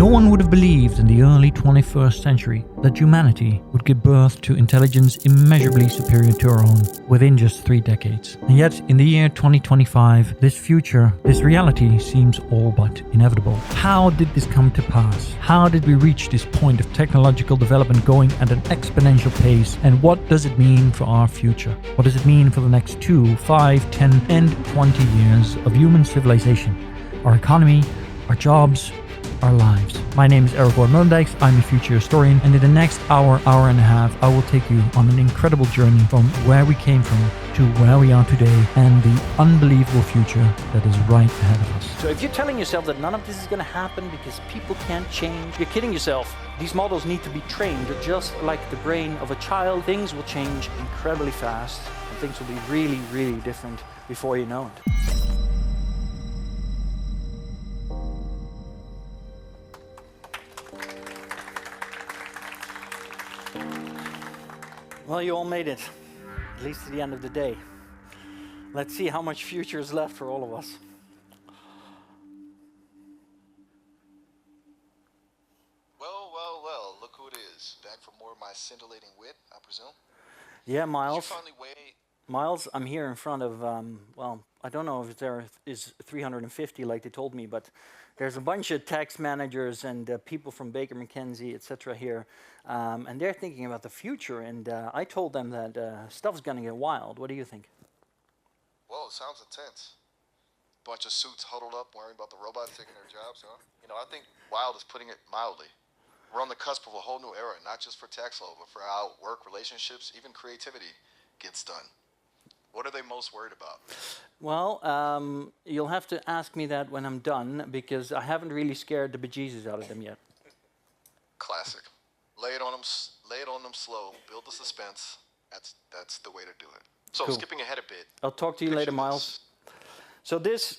No one would have believed in the early 21st century that humanity would give birth to intelligence immeasurably superior to our own within just 3 decades. And yet, in the year 2025, this future, this reality seems all but inevitable. How did this come to pass? How did we reach this point of technological development going at an exponential pace? And what does it mean for our future? What does it mean for the next 2, 5, 10, and 20 years of human civilization? Our economy, our jobs, our lives. My name is Aragorn. I'm a future historian, and in the next hour and a half, I will take you on an incredible journey from where we came from to where we are today and the unbelievable future that is right ahead of us. So if you're telling yourself that none of this is going to happen because people can't change, you're kidding yourself. These models need to be trained just like the brain of a child. Things will change incredibly fast, and things will be really, really different before you know it. Well, you all made it, at least to the end of the day. Let's see how much future is left for all of us. Well, look who it is. Back for more of my scintillating wit, I presume? Yeah, Miles. Did you finally Miles, I'm here in front of, well, I don't know if there is 350 like they told me, but there's a bunch of tax managers and people from Baker McKenzie, etc. here, and they're thinking about the future, and I told them that stuff's gonna get wild. What do you think? Well, it sounds intense. Bunch of suits huddled up, worrying about the robots taking their jobs, huh? You know, I think wild is putting it mildly. We're on the cusp of a whole new era, not just for tax law, but for how work, relationships, even creativity gets done. What are they most worried about? Well, you'll have to ask me that when I'm done, because I haven't really scared the bejesus out of them yet. Classic. Lay it on them slow, build the suspense. That's the way to do it. So, Cool. Skipping ahead a bit. I'll talk to you later, Miles. So this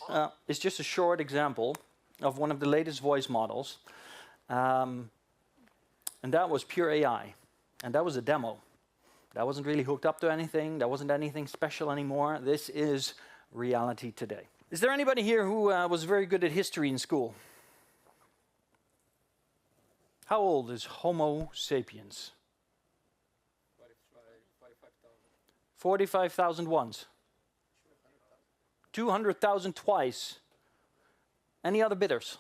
is just a short example of one of the latest voice models. And that was pure AI. And that was a demo. That wasn't really hooked up to anything. That wasn't anything special anymore. This is reality today. Is there anybody here who was very good at history in school? How old is Homo sapiens? 45,000 once. 200,000 twice. Any other bidders?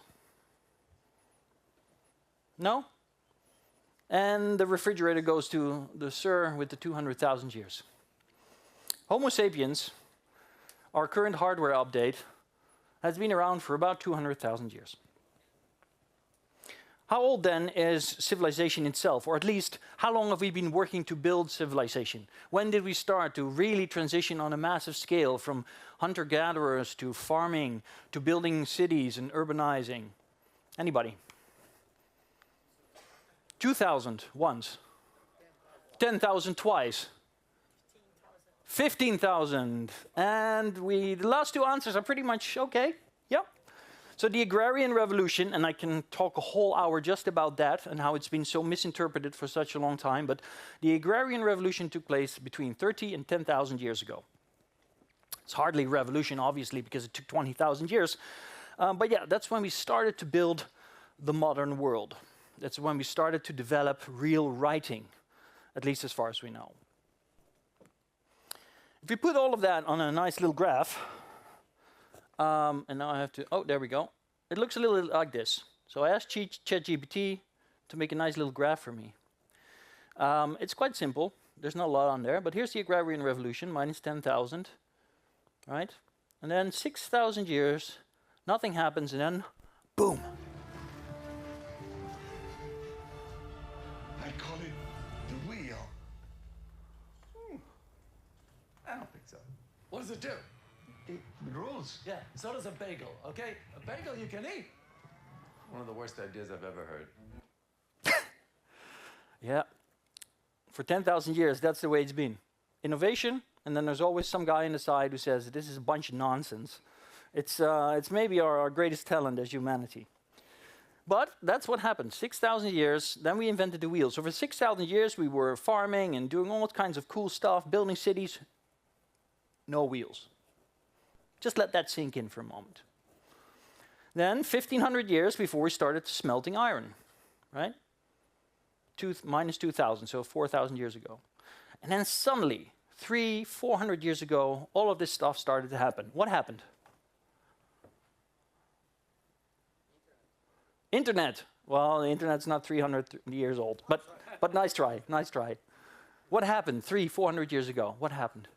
No? And the refrigerator goes to the sir with the 200,000 years. Homo sapiens, our current hardware update, has been around for about 200,000 years. How old then is civilization itself, or at least how long have we been working to build civilization? When did we start to really transition on a massive scale from hunter-gatherers to farming to building cities and urbanizing? Anybody? 2,000 once. 10,000 twice. 15,000. And the last two answers are pretty much okay. Yep. So the agrarian revolution, and I can talk a whole hour just about that and how it's been so misinterpreted for such a long time, but the agrarian revolution took place between 30 and 10,000 years ago. It's hardly a revolution, obviously, because it took 20,000 years. But yeah, that's when we started to build the modern world. That's when we started to develop real writing, at least as far as we know. If we put all of that on a nice little graph, and now I have to, oh, there we go. It looks a little like this. So I asked ChatGPT to make a nice little graph for me. It's quite simple. There's not a lot on there, but here's the agrarian revolution, minus 10,000, right? And then 6,000 years, nothing happens, and then, boom. I call it the wheel. I don't think so. What does it do? It rolls. Yeah, so does a bagel, okay? A bagel you can eat. One of the worst ideas I've ever heard. Yeah. For 10,000 years, that's the way it's been. Innovation, and then there's always some guy on the side who says, this is a bunch of nonsense. It's maybe our greatest talent as humanity. But that's what happened. 6,000 years, then we invented the wheel. So for 6,000 years, we were farming and doing all kinds of cool stuff, building cities. No wheels. Just let that sink in for a moment. Then 1,500 years before we started smelting iron, right? Minus 2,000, so 4,000 years ago. And then suddenly, 400 years ago, all of this stuff started to happen. What happened? Internet. Well, the internet's not 300 years old, but nice try, nice try. What happened 400 years ago? What happened?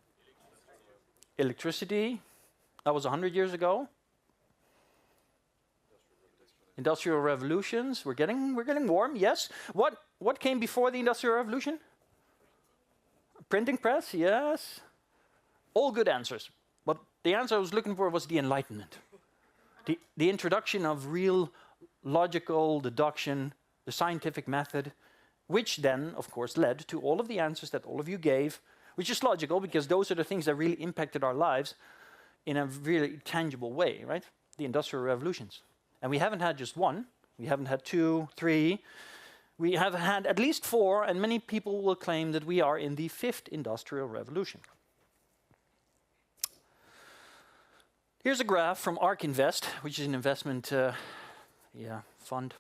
Electricity. That was 100 years ago. Industrial revolutions. We're getting warm. Yes. What came before the Industrial Revolution? Printing press. Yes. All good answers. But the answer I was looking for was the Enlightenment. The introduction of real logical deduction, the scientific method, which then, of course, led to all of the answers that all of you gave, which is logical because those are the things that really impacted our lives in a really tangible way, right? The industrial revolutions. And we haven't had just one, we haven't had 2, 3, we have had at least 4, and many people will claim that we are in the 5th industrial revolution. Here's a graph from ARK-Invest, which is an investment fund.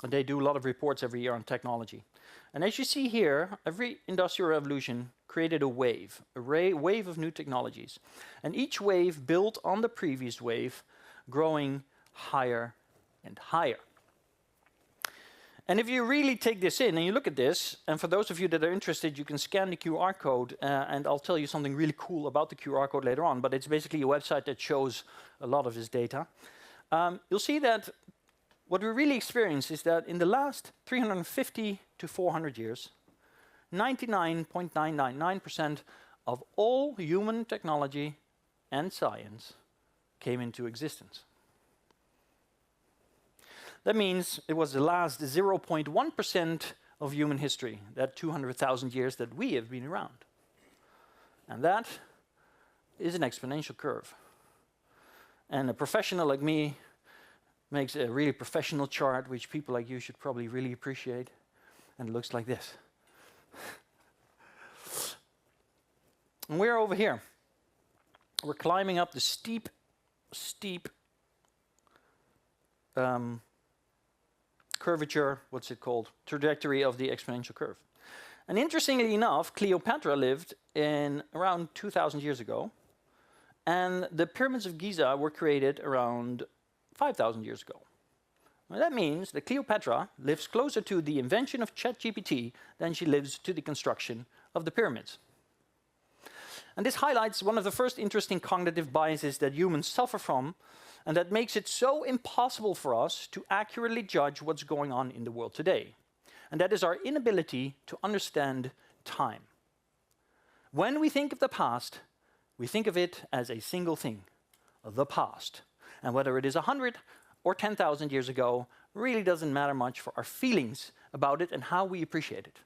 And they do a lot of reports every year on technology. And as you see here, every industrial revolution created a wave of new technologies. And each wave built on the previous wave, growing higher and higher. And if you really take this in and you look at this, and for those of you that are interested, you can scan the QR code, and I'll tell you something really cool about the QR code later on, but it's basically a website that shows a lot of this data. You'll see that what we really experience is that in the last 350 to 400 years, 99.999% of all human technology and science came into existence. That means it was the last 0.1% of human history, that 200,000 years that we have been around. And that is an exponential curve. And a professional like me makes a really professional chart, which people like you should probably really appreciate. And it looks like this. And we're over here. We're climbing up the steep curvature, what's it called? Trajectory of the exponential curve. And interestingly enough, Cleopatra lived in around 2,000 years ago. And the pyramids of Giza were created around 5,000 years ago. Well, that means that Cleopatra lives closer to the invention of ChatGPT than she lives to the construction of the pyramids. And this highlights one of the first interesting cognitive biases that humans suffer from, and that makes it so impossible for us to accurately judge what's going on in the world today. And that is our inability to understand time. When we think of the past, we think of it as a single thing, the past. And whether it is 100 or 10,000 years ago really doesn't matter much for our feelings about it and how we appreciate it.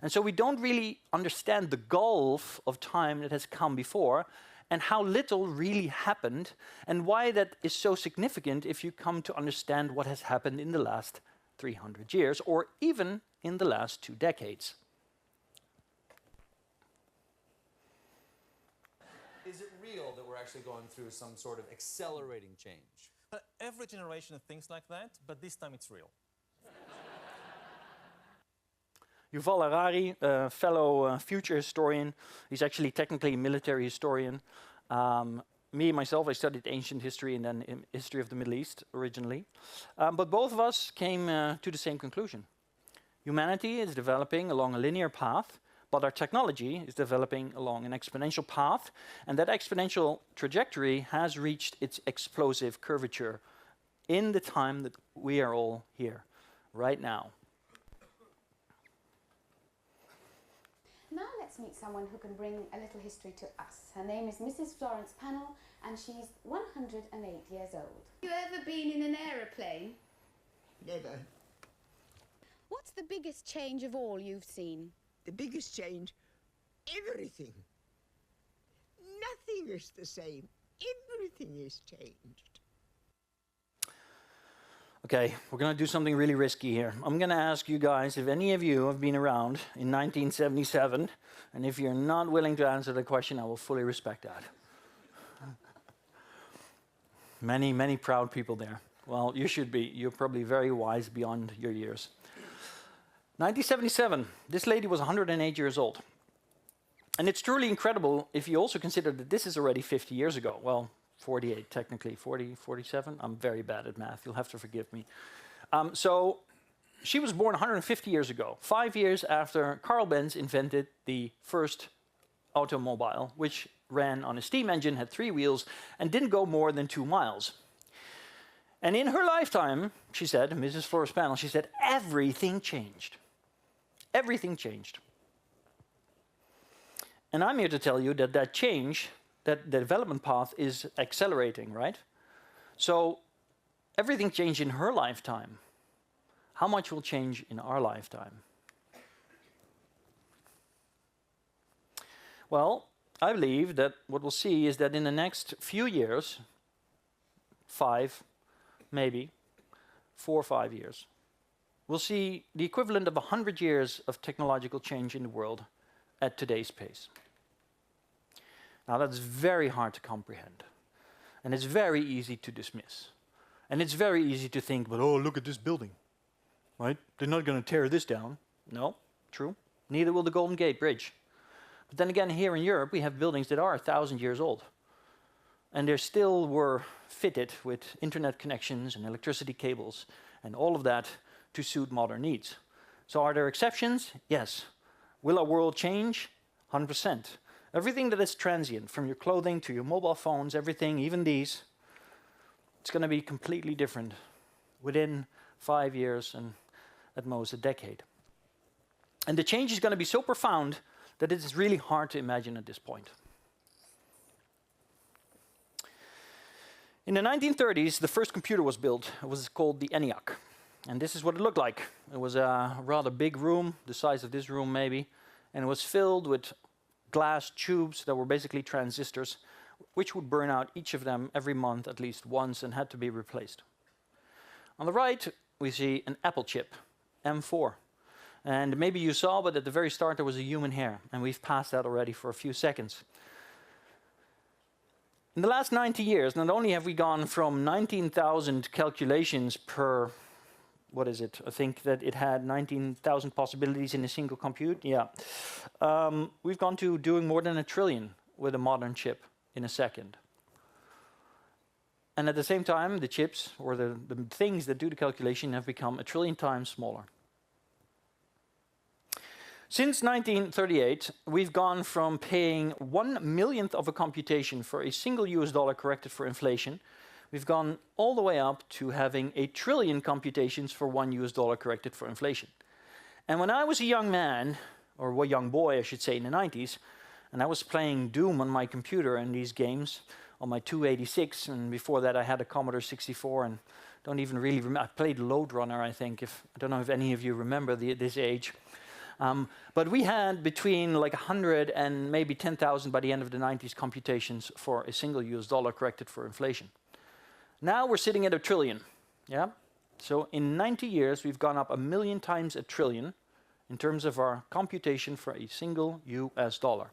And so we don't really understand the gulf of time that has come before and how little really happened and why that is so significant if you come to understand what has happened in the last 300 years or even in the last 2 decades. Is it real that we're actually going through some sort of accelerating change? Every generation thinks like that, but this time it's real. Yuval Harari, a fellow future historian, he's actually technically a military historian. Me, myself, I studied ancient history and then history of the Middle East originally. But both of us came to the same conclusion. Humanity is developing along a linear path, but our technology is developing along an exponential path, and that exponential trajectory has reached its explosive curvature in the time that we are all here, right now. Now let's meet someone who can bring a little history to us. Her name is Mrs. Florence Pannell, and she's 108 years old. You ever been in an aeroplane? Never. What's the biggest change of all you've seen? The biggest change? Everything. Nothing is the same. Everything is changed. Okay, we're going to do something really risky here. I'm going to ask you guys if any of you have been around in 1977, and if you're not willing to answer the question, I will fully respect that. Many proud people there. Well, you should be. You're probably very wise beyond your years. 1977, this lady was 108 years old. And it's truly incredible if you also consider that this is already 50 years ago. Well, 48 technically, 40, 47. I'm very bad at math, you'll have to forgive me. So she was born 150 years ago, 5 years after Carl Benz invented the first automobile, which ran on a steam engine, had 3 wheels, and didn't go more than 2 miles. And in her lifetime, she said, Mrs. Flores Panel, she said, everything changed. Everything changed. And I'm here to tell you that that change, that the development path is accelerating, right? So everything changed in her lifetime. How much will change in our lifetime? Well, I believe that what we'll see is that in the next few years, 5, maybe 4 or 5 years, we'll see the equivalent of 100 years of technological change in the world at today's pace. Now that's very hard to comprehend. And it's very easy to dismiss. And it's very easy to think, but oh, look at this building, right? They're not going to tear this down. No, true. Neither will the Golden Gate Bridge. But then again, here in Europe, we have buildings that are 1,000 years old. And they still were fitted with internet connections and electricity cables and all of that to suit modern needs. So are there exceptions? Yes. Will our world change? 100%. Everything that is transient, from your clothing to your mobile phones, everything, even these, it's going to be completely different within 5 years and at most a decade. And the change is going to be so profound that it is really hard to imagine at this point. In the 1930s, the first computer was built. It was called the ENIAC. And this is what it looked like. It was a rather big room, the size of this room maybe, and it was filled with glass tubes that were basically transistors, which would burn out each of them every month at least once and had to be replaced. On the right, we see an Apple chip, M4. And maybe you saw, but at the very start there was a human hair, and we've passed that already for a few seconds. In the last 90 years, not only have we gone from 19,000 calculations per, what is it? I think that it had 19,000 possibilities in a single compute. Yeah. We've gone to doing more than 1 trillion with a modern chip in a second. And at the same time, the chips, or the things that do the calculation, have become 1 trillion times smaller. Since 1938, we've gone from paying 1/1,000,000th of a computation for a single US dollar corrected for inflation. We've gone all the way up to having 1 trillion computations for $1 US corrected for inflation. And when I was a young man, or a young boy, I should say, in the 90s, and I was playing Doom on my computer and these games on my 286, and before that I had a Commodore 64, and don't even really remember. I played Lode Runner, I think. I don't know if any of you remember this age. But we had between like 100 and maybe 10,000 by the end of the 90s computations for a single US dollar corrected for inflation. Now we're sitting at 1 trillion. Yeah? So in 90 years, we've gone up 1,000,000 times 1 trillion in terms of our computation for a single US dollar.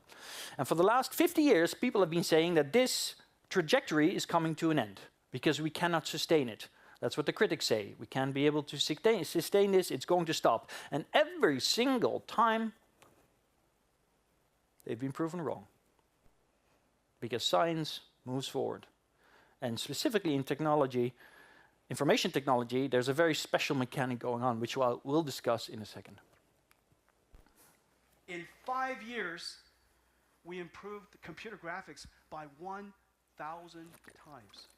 And for the last 50 years, people have been saying that this trajectory is coming to an end because we cannot sustain it. That's what the critics say. We can't be able to sustain this, it's going to stop. And every single time, they've been proven wrong. Because science moves forward. And specifically in technology, information technology, there's a very special mechanic going on, which we'll discuss in a second. In 5 years, we improved the computer graphics by 1,000 times.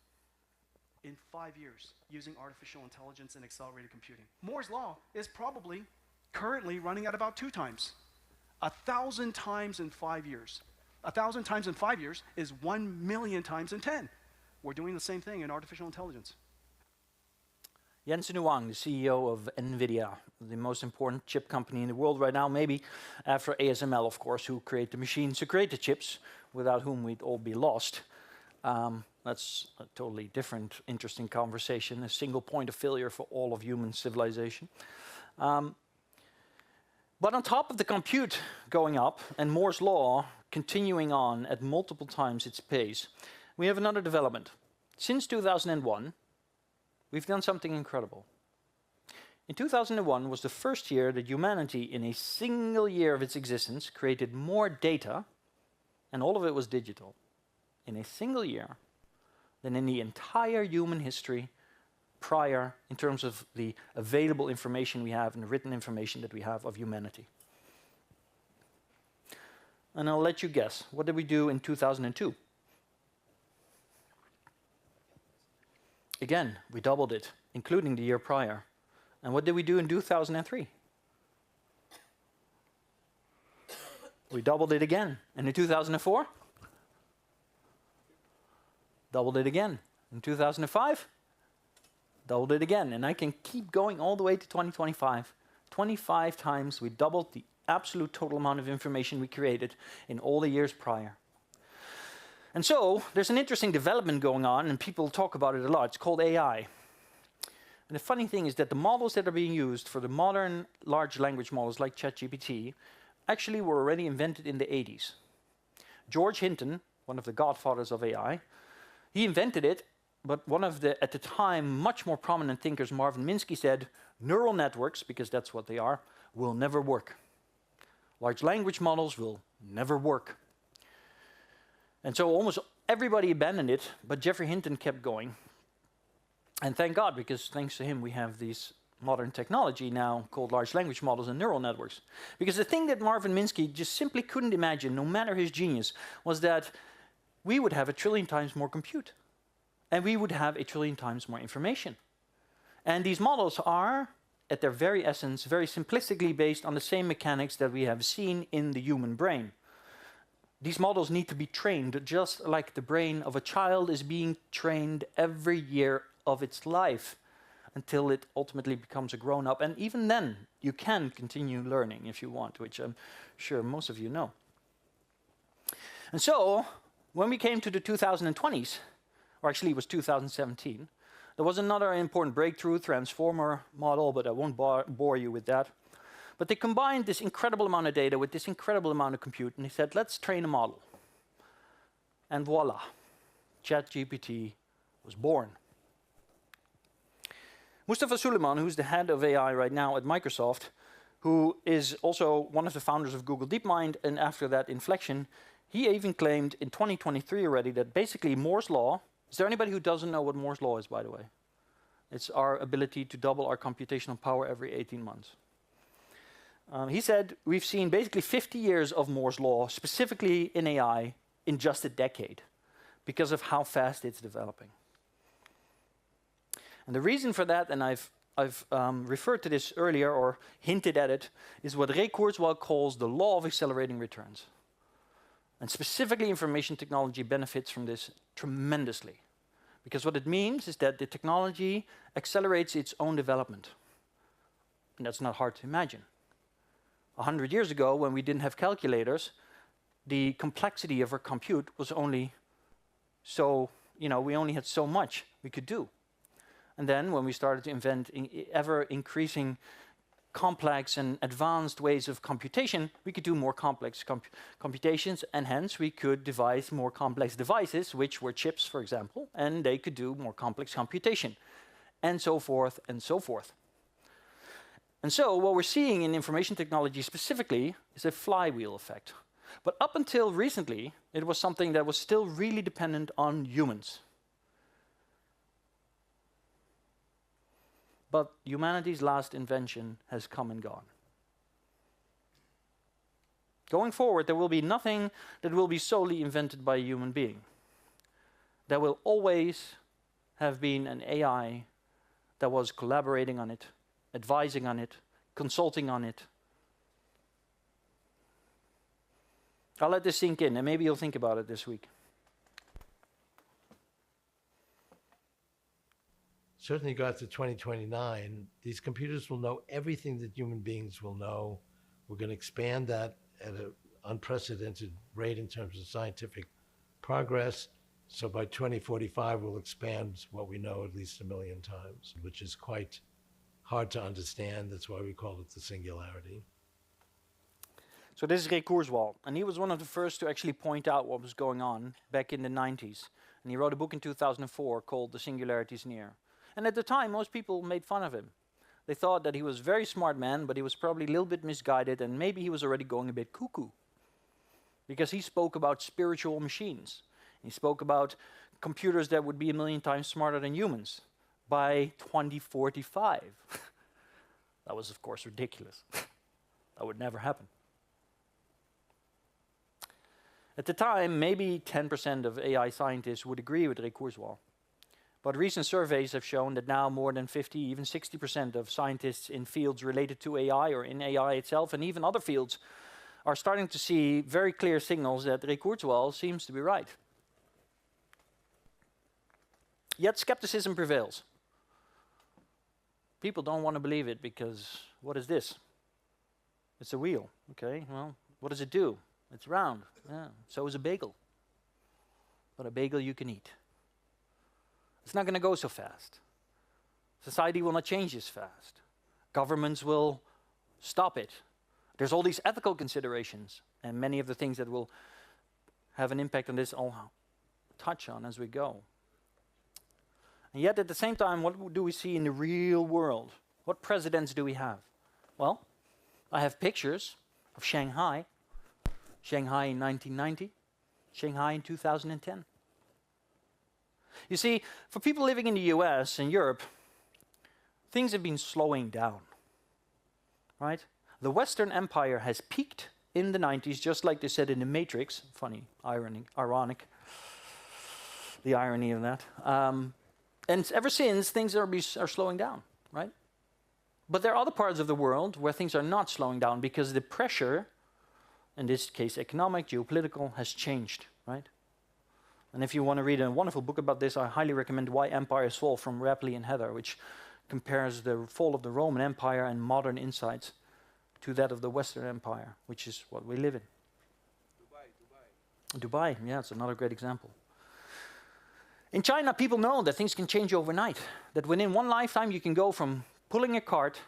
In 5 years, using artificial intelligence and accelerated computing. Moore's law is probably currently running at about 2 times. 1,000 times in 5 years. 1,000 times in 5 years is 1,000,000 times in 10. We're doing the same thing in artificial intelligence. Jensen Huang, the CEO of NVIDIA, the most important chip company in the world right now, maybe after ASML, of course, who create the machines who create the chips, without whom we'd all be lost. That's a totally different, interesting conversation, a single point of failure for all of human civilization. But on top of the compute going up and Moore's law continuing on at multiple times its pace, we have another development. Since 2001, we've done something incredible. In 2001 was the first year that humanity, in a single year of its existence, created more data, and all of it was digital, in a single year, than in the entire human history prior, in terms of the available information we have and the written information that we have of humanity. And I'll let you guess, what did we do in 2002? Again, we doubled it, including the year prior. And what did we do in 2003? We doubled it again. And in 2004? Doubled it again. In 2005? Doubled it again. And I can keep going all the way to 2025. 25 times we doubled the absolute total amount of information we created in all the years prior. And so, there's an interesting development going on, and people talk about it a lot. It's called AI. And the funny thing is that the models that are being used for the modern large language models like ChatGPT actually were already invented in the 80s. George Hinton, one of the godfathers of AI, he invented it, but one of the, at the time, much more prominent thinkers, Marvin Minsky, said, neural networks, because that's what they are, will never work. Large language models will never work. And so almost everybody abandoned it, but Geoffrey Hinton kept going. And thank God, because thanks to him we have these modern technology now called large language models and neural networks. Because the thing that Marvin Minsky just simply couldn't imagine, no matter his genius, was that we would have 1 trillion times more compute. And we would have 1 trillion times more information. And these models are, at their very essence, very simplistically based on the same mechanics that we have seen in the human brain. These models need to be trained just like the brain of a child is being trained every year of its life until it ultimately becomes a grown-up. And even then, you can continue learning if you want, which I'm sure most of you know. And so, when we came to the 2020s, or actually it was 2017, there was another important breakthrough, transformer model, but I won't bore you with that. But they combined this incredible amount of data with this incredible amount of compute, and they said, let's train a model. And voila, ChatGPT was born. Mustafa Suleyman, who's the head of AI right now at Microsoft, who is also one of the founders of Google DeepMind, and after that Inflection, he even claimed in 2023 already that basically Moore's law, is there anybody who doesn't know what Moore's law is, by the way? It's our ability to double our computational power every 18 months. He said, we've seen basically 50 years of Moore's law, specifically in AI, in just a decade, because of how fast it's developing. And the reason for that, and I've referred to this earlier, or hinted at it, is what Ray Kurzweil calls the law of accelerating returns. And specifically, information technology benefits from this tremendously. Because what it means is that the technology accelerates its own development. And that's not hard to imagine. 100 years ago, when we didn't have calculators, the complexity of our compute was only so, we only had so much we could do. And then when we started to invent ever-increasing complex and advanced ways of computation, we could do more complex computations, and hence we could devise more complex devices, which were chips, for example, and they could do more complex computation, and so forth and so forth. And so what we're seeing in information technology specifically is a flywheel effect. But up until recently, it was something that was still really dependent on humans. But humanity's last invention has come and gone. Going forward, there will be nothing that will be solely invented by a human being. There will always have been an AI that was collaborating on it, advising on it, consulting on it. I'll let this sink in, and maybe you'll think about it this week. Certainly go out to 2029, these computers will know everything that human beings will know. We're going to expand that at an unprecedented rate in terms of scientific progress. So by 2045, we'll expand what we know at least 1 million times, which is quite hard to understand. That's why we call it the singularity. So this is Ray Kurzweil, and he was one of the first to actually point out what was going on back in the 90s. And he wrote a book in 2004 called The Singularity is Near. And at the time, most people made fun of him. They thought that he was a very smart man, but he was probably a little bit misguided, and maybe he was already going a bit cuckoo. Because he spoke about spiritual machines. He spoke about computers that would be 1 million times smarter than humans by 2045. That was, of course, ridiculous. That would never happen. At the time, maybe 10% of AI scientists would agree with Ray Kurzweil. But recent surveys have shown that now more than 50, even 60% of scientists in fields related to AI or in AI itself and even other fields are starting to see very clear signals that Ray Kurzweil seems to be right. Yet skepticism prevails. People don't want to believe it because what is this? It's a wheel. Okay, well, what does it do? It's round. Yeah, so is a bagel. But a bagel you can eat. It's not going to go so fast. Society will not change as fast. Governments will stop it. There's all these ethical considerations, and many of the things that will have an impact on this I'll touch on as we go. And yet at the same time, what do we see in the real world? What presidents do we have? Well, I have pictures of Shanghai. Shanghai in 1990, Shanghai in 2010. You see, for people living in the US and Europe, things have been slowing down, right? The Western Empire has peaked in the 90s, just like they said in The Matrix. Funny, ironic, the irony of that. And ever since, things are slowing down, right? But there are other parts of the world where things are not slowing down because the pressure, in this case economic, geopolitical, has changed, right? And if you want to read a wonderful book about this, I highly recommend Why Empires Fall from Rapley and Heather, which compares the fall of the Roman Empire and modern insights to that of the Western Empire, which is what we live in. Dubai, yeah, it's another great example. In China, people know that things can change overnight, that within one lifetime you can go from pulling a cart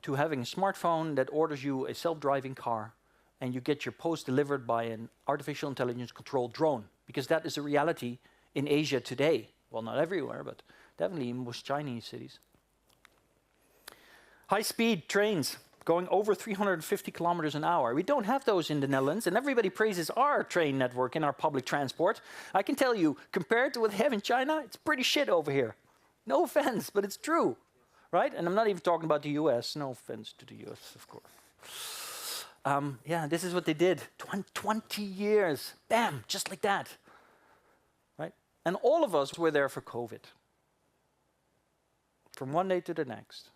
to having a smartphone that orders you a self-driving car, and you get your post delivered by an artificial intelligence-controlled drone, because that is a reality in Asia today. Well, not everywhere, but definitely in most Chinese cities. High-speed trains going over 350 kilometers an hour. We don't have those in the Netherlands, and everybody praises our train network and our public transport. I can tell you, compared to what they have in China, it's pretty shit over here. No offense, but it's true, right? And I'm not even talking about the US. No offense to the US, of course. Yeah, this is what they did. 20 years, bam, just like that, right? And all of us were there for COVID. From one day to the next.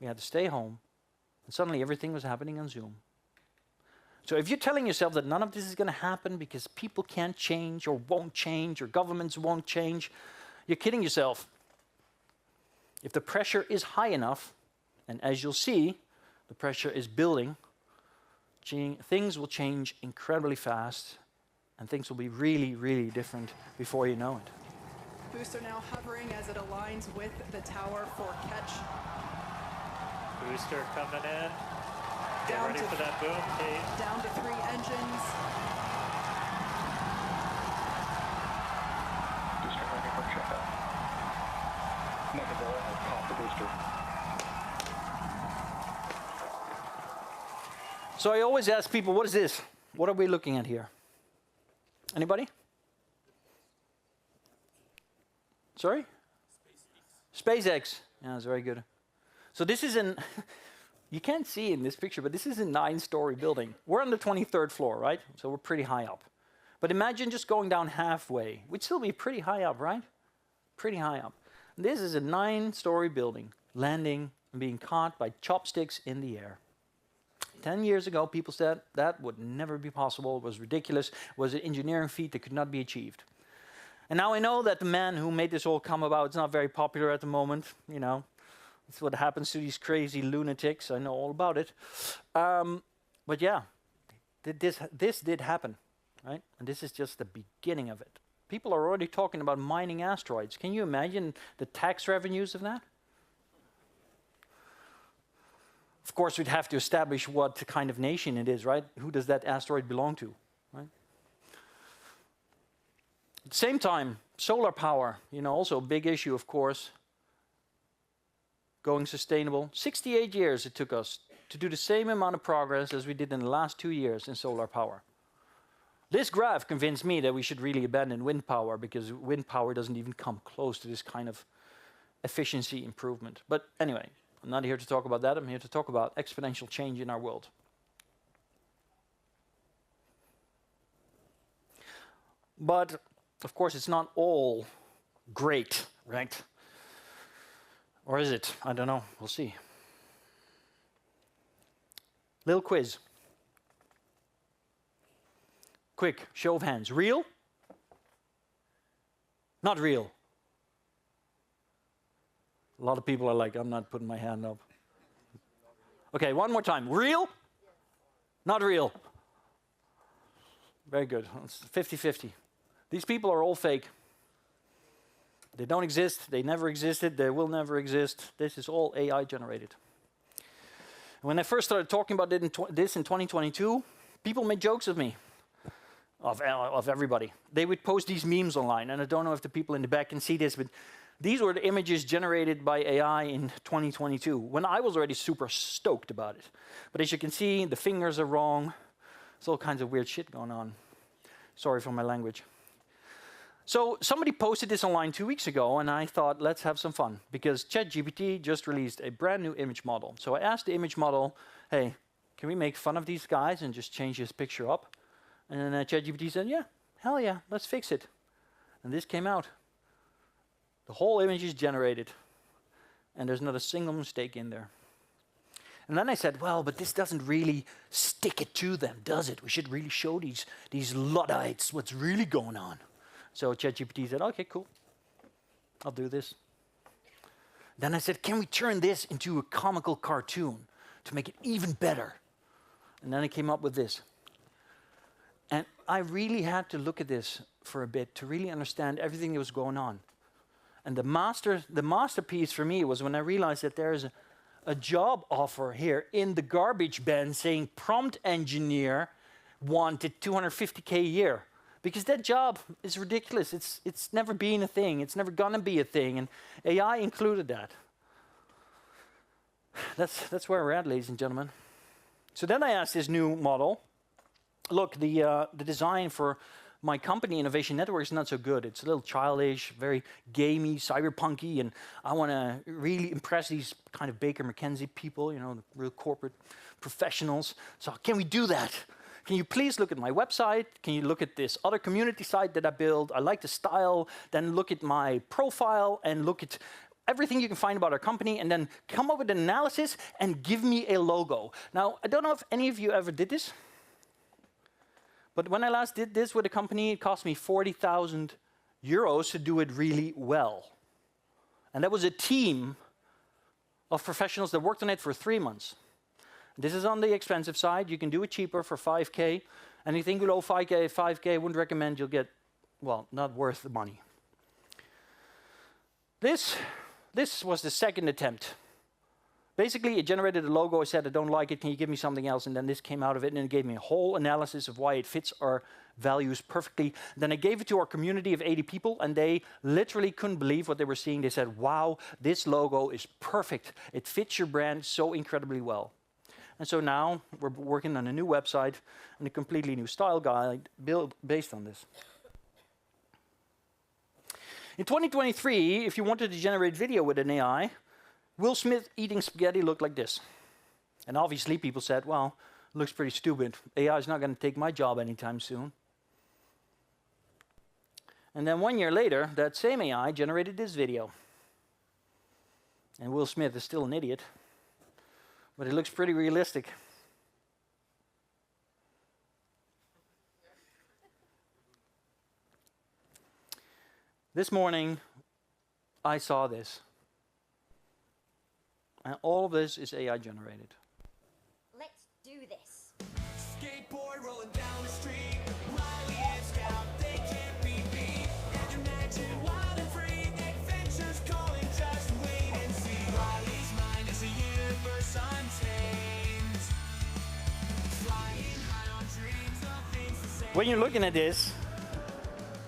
We had to stay home. And suddenly everything was happening on Zoom. So if you're telling yourself that none of this is going to happen because people can't change or won't change or governments won't change, you're kidding yourself. If the pressure is high enough, and as you'll see, the pressure is building, things will change incredibly fast, and things will be really, really different before you know it. Booster now hovering as it aligns with the tower for catch. Booster coming in. Get Down ready for that boom, Kate. Down to 3 engines. Booster ready for checkout. Negative, I've caught the booster. So I always ask people, what is this? What are we looking at here? Anybody? Sorry? SpaceX. Yeah, that's very good. So this is you can't see in this picture, but this is a 9-story building. We're on the 23rd floor, right? So we're pretty high up. But imagine just going down halfway. We'd still be pretty high up, right? Pretty high up. And this is a 9-story building, landing and being caught by chopsticks in the air. 10 years ago, people said that would never be possible, it was ridiculous, it was an engineering feat that could not be achieved. And now I know that the man who made this all come about is not very popular at the moment, you know. That's what happens to these crazy lunatics. I know all about it. But yeah, this did happen, right? And this is just the beginning of it. People are already talking about mining asteroids. Can you imagine the tax revenues of that? Of course, we'd have to establish what kind of nation it is, right? Who does that asteroid belong to, right? At the same time, solar power, also a big issue, of course. Going sustainable. 68 years it took us to do the same amount of progress as we did in the last 2 years in solar power. This graph convinced me that we should really abandon wind power, because wind power doesn't even come close to this kind of efficiency improvement. But anyway, I'm not here to talk about that. I'm here to talk about exponential change in our world. But, of course, it's not all great, right? Or is it? I don't know. We'll see. Little quiz. Quick, show of hands. Real? Not real. A lot of people are like, I'm not putting my hand up. Okay, one more time. Real? Not real. Very good. It's 50-50. These people are all fake. They don't exist. They never existed. They will never exist. This is all AI generated. When I first started talking about this in 2022, people made jokes of me, of everybody. They would post these memes online, and I don't know if the people in the back can see this, but these were the images generated by AI in 2022, when I was already super stoked about it. But as you can see, the fingers are wrong. There's all kinds of weird shit going on. Sorry for my language. So somebody posted this online 2 weeks ago, and I thought, let's have some fun, because ChatGPT just released a brand new image model. So I asked the image model, hey, can we make fun of these guys and just change this picture up? And then ChatGPT said, yeah, hell yeah, let's fix it. And this came out. The whole image is generated, and there's not a single mistake in there. And then I said, well, but this doesn't really stick it to them, does it? We should really show these Luddites what's really going on. So ChatGPT said, okay, cool. I'll do this. Then I said, can we turn this into a comical cartoon to make it even better? And then I came up with this. And I really had to look at this for a bit to really understand everything that was going on. And the masterpiece for me was when I realized that there's a job offer here in the garbage bin saying prompt engineer wanted $250K a year. Because that job is ridiculous. It's never been a thing. It's never gonna be a thing. And AI included that. That's where we're at, ladies and gentlemen. So then I asked this new model, look, the design for my company, Innovation Network, is not so good. It's a little childish, very gamey, cyberpunky, and I want to really impress these kind of Baker McKenzie people, the real corporate professionals. So can we do that? Can you please look at my website? Can you look at this other community site that I built? I like the style. Then look at my profile and look at everything you can find about our company, and then come up with an analysis and give me a logo. Now, I don't know if any of you ever did this, but when I last did this with a company, it cost me 40,000 euros to do it really well. And that was a team of professionals that worked on it for 3 months. This is on the expensive side. You can do it cheaper for 5K. Anything below 5K, I wouldn't recommend. You'll get, well, not worth the money. This was the second attempt. Basically, it generated a logo. I said, I don't like it. Can you give me something else? And then this came out of it, and it gave me a whole analysis of why it fits our values perfectly. Then I gave it to our community of 80 people, and they literally couldn't believe what they were seeing. They said, wow, this logo is perfect. It fits your brand so incredibly well. And so now we're working on a new website and a completely new style guide built based on this. In 2023, if you wanted to generate video with an AI, Will Smith eating spaghetti looked like this. And obviously people said, well, it looks pretty stupid. AI is not going to take my job anytime soon. And then 1 year later, that same AI generated this video. And Will Smith is still an idiot. But it looks pretty realistic. This morning, I saw this. And all of this is AI generated. Let's do this. Skateboard rolling down the street. Riley and Scout, they can't be beat. And imagine wild and free. Adventures calling, just wait and see. Riley's mind is a universe untamed. Flying high on dreams of things to say. When you're looking at this,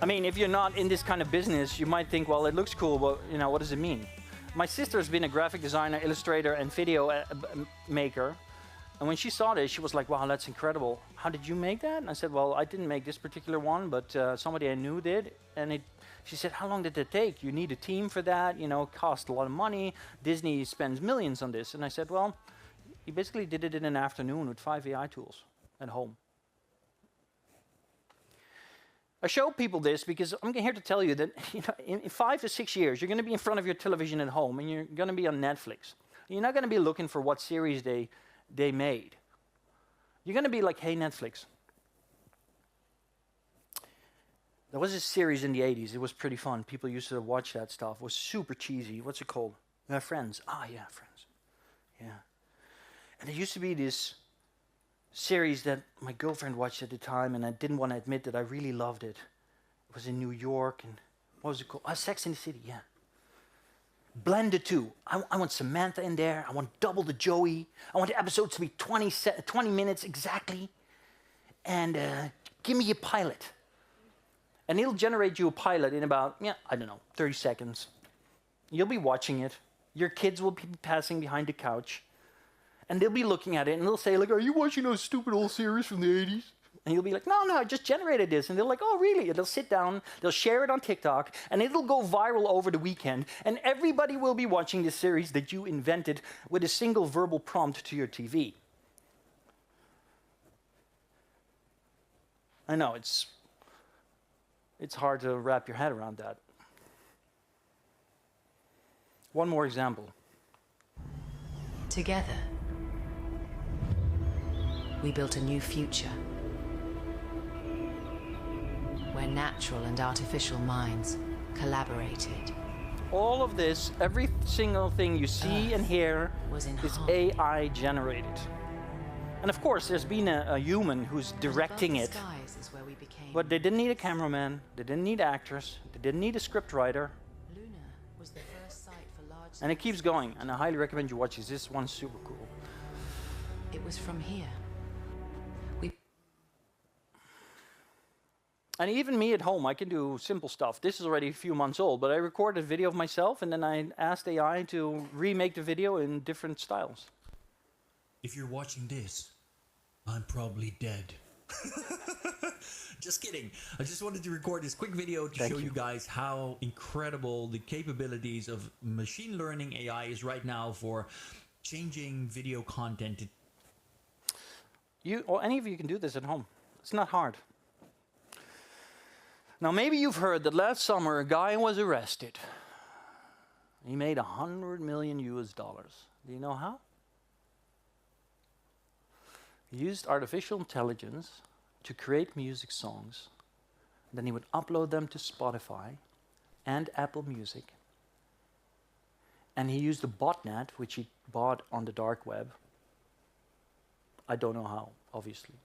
I mean, if you're not in this kind of business, you might think, well, it looks cool, but you know, what does it mean? My sister has been a graphic designer, illustrator, and video maker. And when she saw this, she was like, wow, that's incredible. How did you make that? And I said, well, I didn't make this particular one, but somebody I knew did. And she said, how long did it take? You need a team for that, you know, it cost a lot of money. Disney spends millions on this. And I said, well, he basically did it in an afternoon with 5 AI tools at home. I show people this because I'm here to tell you that in 5 to 6 years, you're going to be in front of your television at home and you're going to be on Netflix. You're not going to be looking for what series they made. You're going to be like, hey, Netflix. There was a series in the 80s. It was pretty fun. People used to watch that stuff. It was super cheesy. What's it called? Friends. Ah, yeah, Friends. Yeah. And there used to be this series that my girlfriend watched at the time, and I didn't want to admit that I really loved it. It was in New York, and what was it called? Sex in the City, yeah. Blend the two. I want Samantha in there. I want double the Joey. I want the episodes to be 20 minutes exactly. And give me a pilot. And it'll generate you a pilot in about, 30 seconds. You'll be watching it. Your kids will be passing behind the couch. And they'll be looking at it, and they'll say, like, are you watching those stupid old series from the 80s? And you'll be like, no, I just generated this. And they're like, oh, really? And they'll sit down, they'll share it on TikTok, and it'll go viral over the weekend. And everybody will be watching this series that you invented with a single verbal prompt to your TV. I know, it's hard to wrap your head around that. One more example. Together, we built a new future where natural and artificial minds collaborated. All of this, every single thing you see and hear is AI generated. And of course, there's been a human who's directing it. But they didn't need a cameraman, they didn't need actors, they didn't need a scriptwriter. And it keeps going, and I highly recommend you watch this. This one's super cool. It was from here. And even me at home, I can do simple stuff. This is already a few months old, but I recorded a video of myself, and then I asked AI to remake the video in different styles. If you're watching this, I'm probably dead. Just kidding. I just wanted to record this quick video to show you guys how incredible the capabilities of machine learning AI is right now for changing video content. You or any of you can do this at home. It's not hard. Now, maybe you've heard that last summer a guy was arrested. He made $100 million US. Do you know how? He used artificial intelligence to create music songs. Then he would upload them to Spotify and Apple Music. And he used a botnet, which he bought on the dark web. I don't know how, obviously.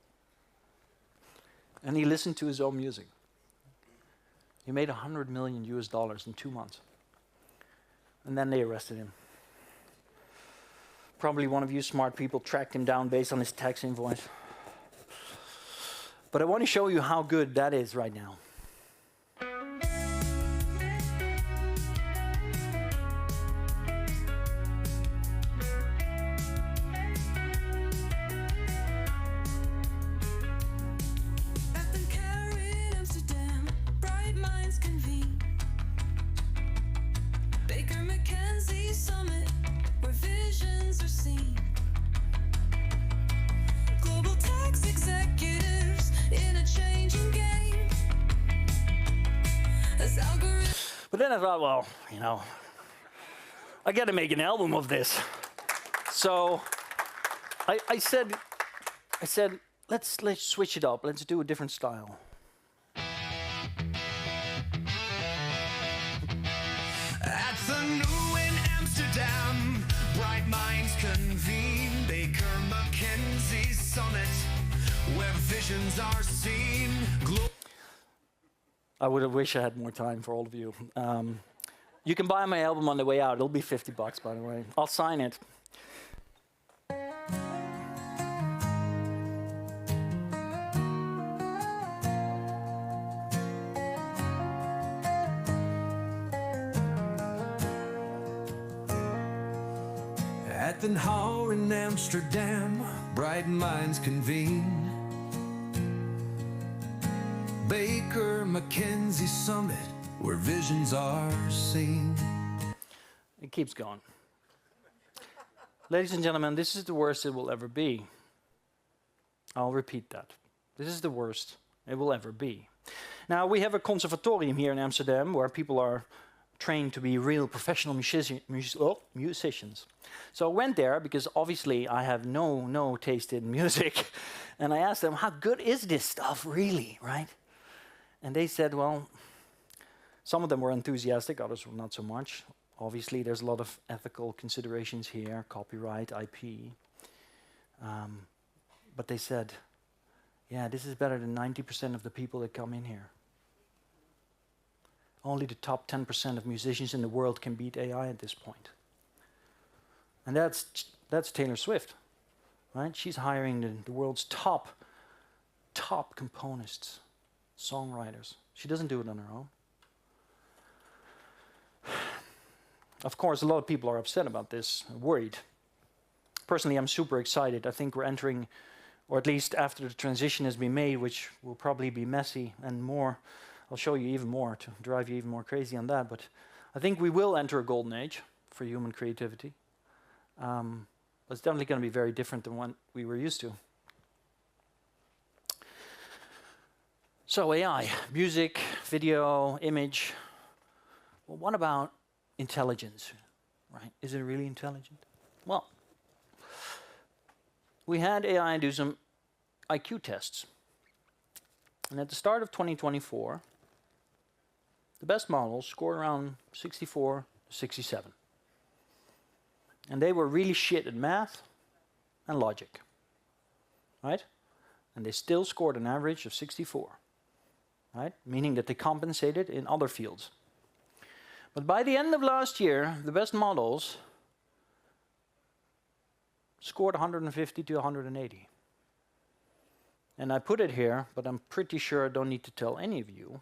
And he listened to his own music. He made $100 million US in 2 months. And then they arrested him. Probably one of you smart people tracked him down based on his tax invoice. But I want to show you how good that is right now. But then I thought, well, I got to make an album of this. So I said, let's switch it up. Let's do a different style. At the new in Amsterdam, bright minds convene. Baker McKenzie's summit, where visions are seen. I would have wished I had more time for all of you. You can buy my album on the way out. It'll be $50, by the way. I'll sign it. Hall in Amsterdam, bright minds convene. Baker McKenzie Summit, where visions are seen. It keeps going. Ladies and gentlemen, this is the worst it will ever be. I'll repeat that. This is the worst it will ever be. Now, we have a conservatorium here in Amsterdam where people are trained to be real professional musicians. So I went there because obviously I have no taste in music. And I asked them, how good is this stuff really, right? And they said, well, some of them were enthusiastic, others were not so much. Obviously, there's a lot of ethical considerations here, copyright, IP. But they said, yeah, this is better than 90% of the people that come in here. Only the top 10% of musicians in the world can beat AI at this point. And that's Taylor Swift, right? She's hiring the world's top componists, songwriters. She doesn't do it on her own. Of course, a lot of people are upset about this, worried. Personally, I'm super excited. I think we're entering, or at least after the transition has been made, which will probably be messy and more. I'll show you even more to drive you even more crazy on that. But I think we will enter a golden age for human creativity. It's definitely going to be very different than what we were used to. So AI, music, video, image. Well, what about intelligence, right? Is it really intelligent? Well, we had AI do some IQ tests. And at the start of 2024, the best models scored around 64 to 67. And they were really shit at math and logic, right? And they still scored an average of 64, right? Meaning that they compensated in other fields. But by the end of last year, the best models scored 150 to 180. And I put it here, but I'm pretty sure I don't need to tell any of you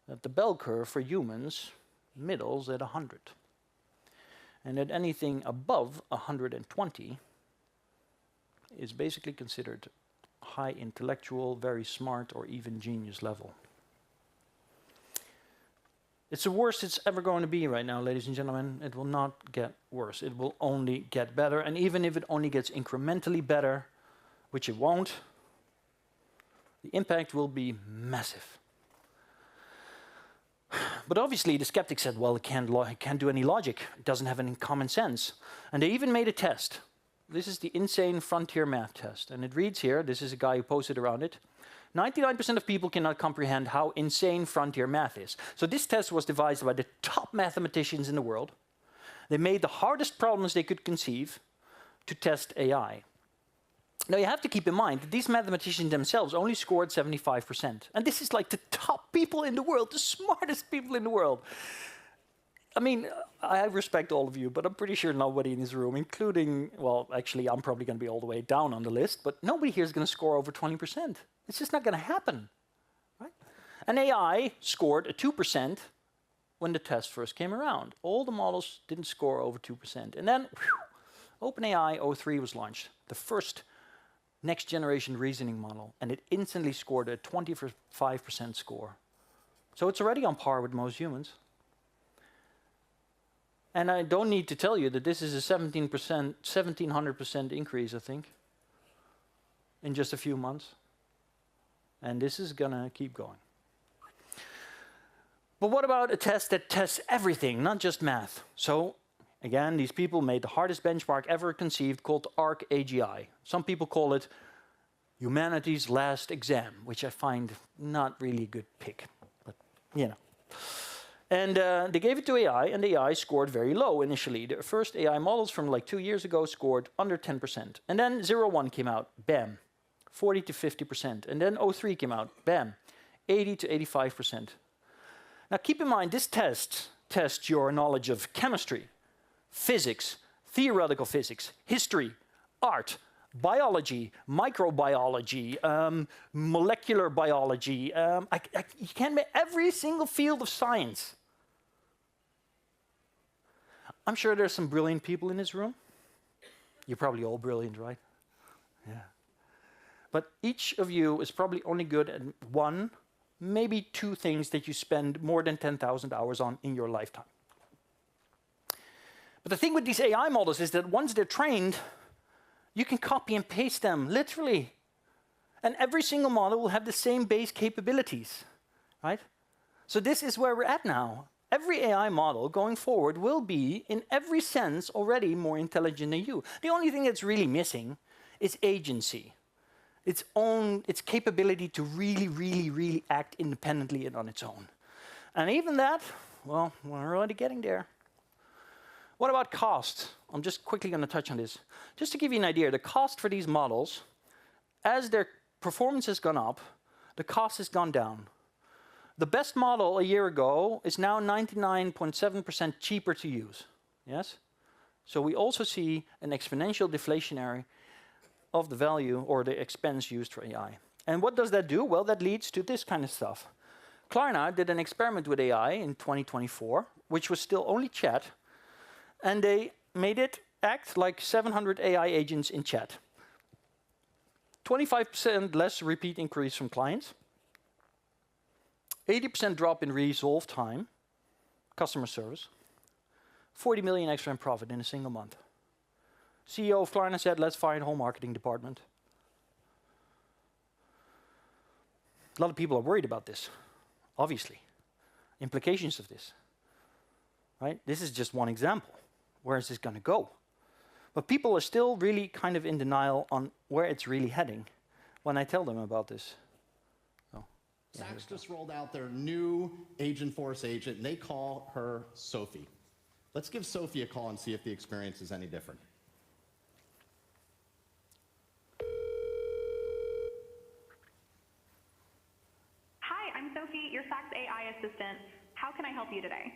that the bell curve for humans middles at 100. And that anything above 120 is basically considered high intellectual, very smart, or even genius level. It's the worst it's ever going to be right now, ladies and gentlemen. It will not get worse. It will only get better. And even if it only gets incrementally better, which it won't, the impact will be massive. But obviously the skeptics said, well, it can't do any logic. It doesn't have any common sense. And they even made a test. This is the insane frontier math test. And it reads here, this is a guy who posted around it, 99% of people cannot comprehend how insane frontier math is. So this test was devised by the top mathematicians in the world. They made the hardest problems they could conceive to test AI. Now you have to keep in mind that these mathematicians themselves only scored 75%. And this is like the top people in the world, the smartest people in the world. I mean, I respect all of you, but I'm pretty sure nobody in this room, including, well, actually, I'm probably going to be all the way down on the list, but nobody here is going to score over 20%. It's just not going to happen, right? And AI scored a 2% when the test first came around. All the models didn't score over 2%. And then, OpenAI 03 was launched, the first next generation reasoning model, and it instantly scored a 25% score. So it's already on par with most humans. And I don't need to tell you that this is a 1700% increase, I think, in just a few months. And this is gonna keep going. But what about a test that tests everything, not just math? So, again, these people made the hardest benchmark ever conceived called ARC-AGI. Some people call it humanity's last exam, which I find not really a good pick, but you know. And they gave it to AI, and the AI scored very low initially. The first AI models from like 2 years ago scored under 10%. And then 01 came out, bam, 40 to 50%. And then 03 came out, bam, 80 to 85%. Now keep in mind, this test tests your knowledge of chemistry, physics, theoretical physics, history, art, biology, microbiology, molecular biology. You can make every single field of science. I'm sure there's some brilliant people in this room. You're probably all brilliant, right? Yeah. But each of you is probably only good at one, maybe two things that you spend more than 10,000 hours on in your lifetime. But the thing with these AI models is that once they're trained, you can copy and paste them, literally. And every single model will have the same base capabilities, right? So this is where we're at now. Every AI model going forward will be, in every sense, already more intelligent than you. The only thing that's really missing is agency. Its capability to really act independently and on its own. And even that, well, we're already getting there. What about cost? I'm just quickly going to touch on this. Just to give you an idea, the cost for these models, as their performance has gone up, the cost has gone down. The best model a year ago is now 99.7% cheaper to use. Yes? So we also see an exponential deflationary of the value or the expense used for AI. And what does that do? Well, that leads to this kind of stuff. Klarna did an experiment with AI in 2024, which was still only chat, and they made it act like 700 AI agents in chat. 25% less repeat inquiries from clients, 80% drop in resolve time, customer service, 40 million extra in profit in a single month. CEO of Klarna said, let's fire the whole marketing department. A lot of people are worried about this, obviously. Implications of this, right? This is just one example. Where is this going to go? But people are still really kind of in denial on where it's really heading when I tell them about this. Oh, yeah, Saks just rolled out their new Agentforce agent, and they call her Sophie. Let's give Sophie a call and see if the experience is any different. Hi, I'm Sophie, your Saks AI assistant. How can I help you today?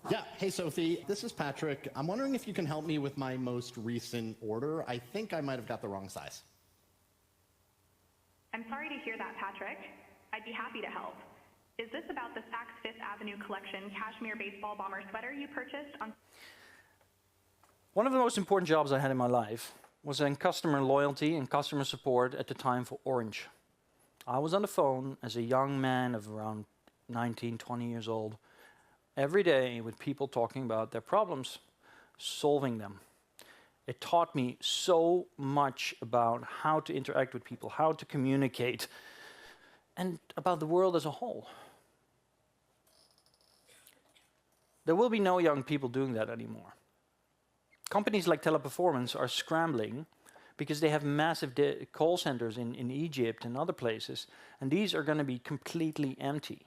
Yeah, hey Sophie, this is Patrick. I'm wondering if you can help me with my most recent order. I think I might have got the wrong size. I'm sorry to hear that, Patrick. I'd be happy to help. Is this about the Saks Fifth Avenue collection cashmere baseball bomber sweater you purchased on... One of the most important jobs I had in my life was in customer loyalty and customer support at the time for Orange. I was on the phone as a young man of around 19, 20 years old, every day with people talking about their problems, solving them. It taught me so much about how to interact with people, how to communicate, and about the world as a whole. There will be no young people doing that anymore. Companies like Teleperformance are scrambling because they have massive call centers in Egypt and other places, and these are going to be completely empty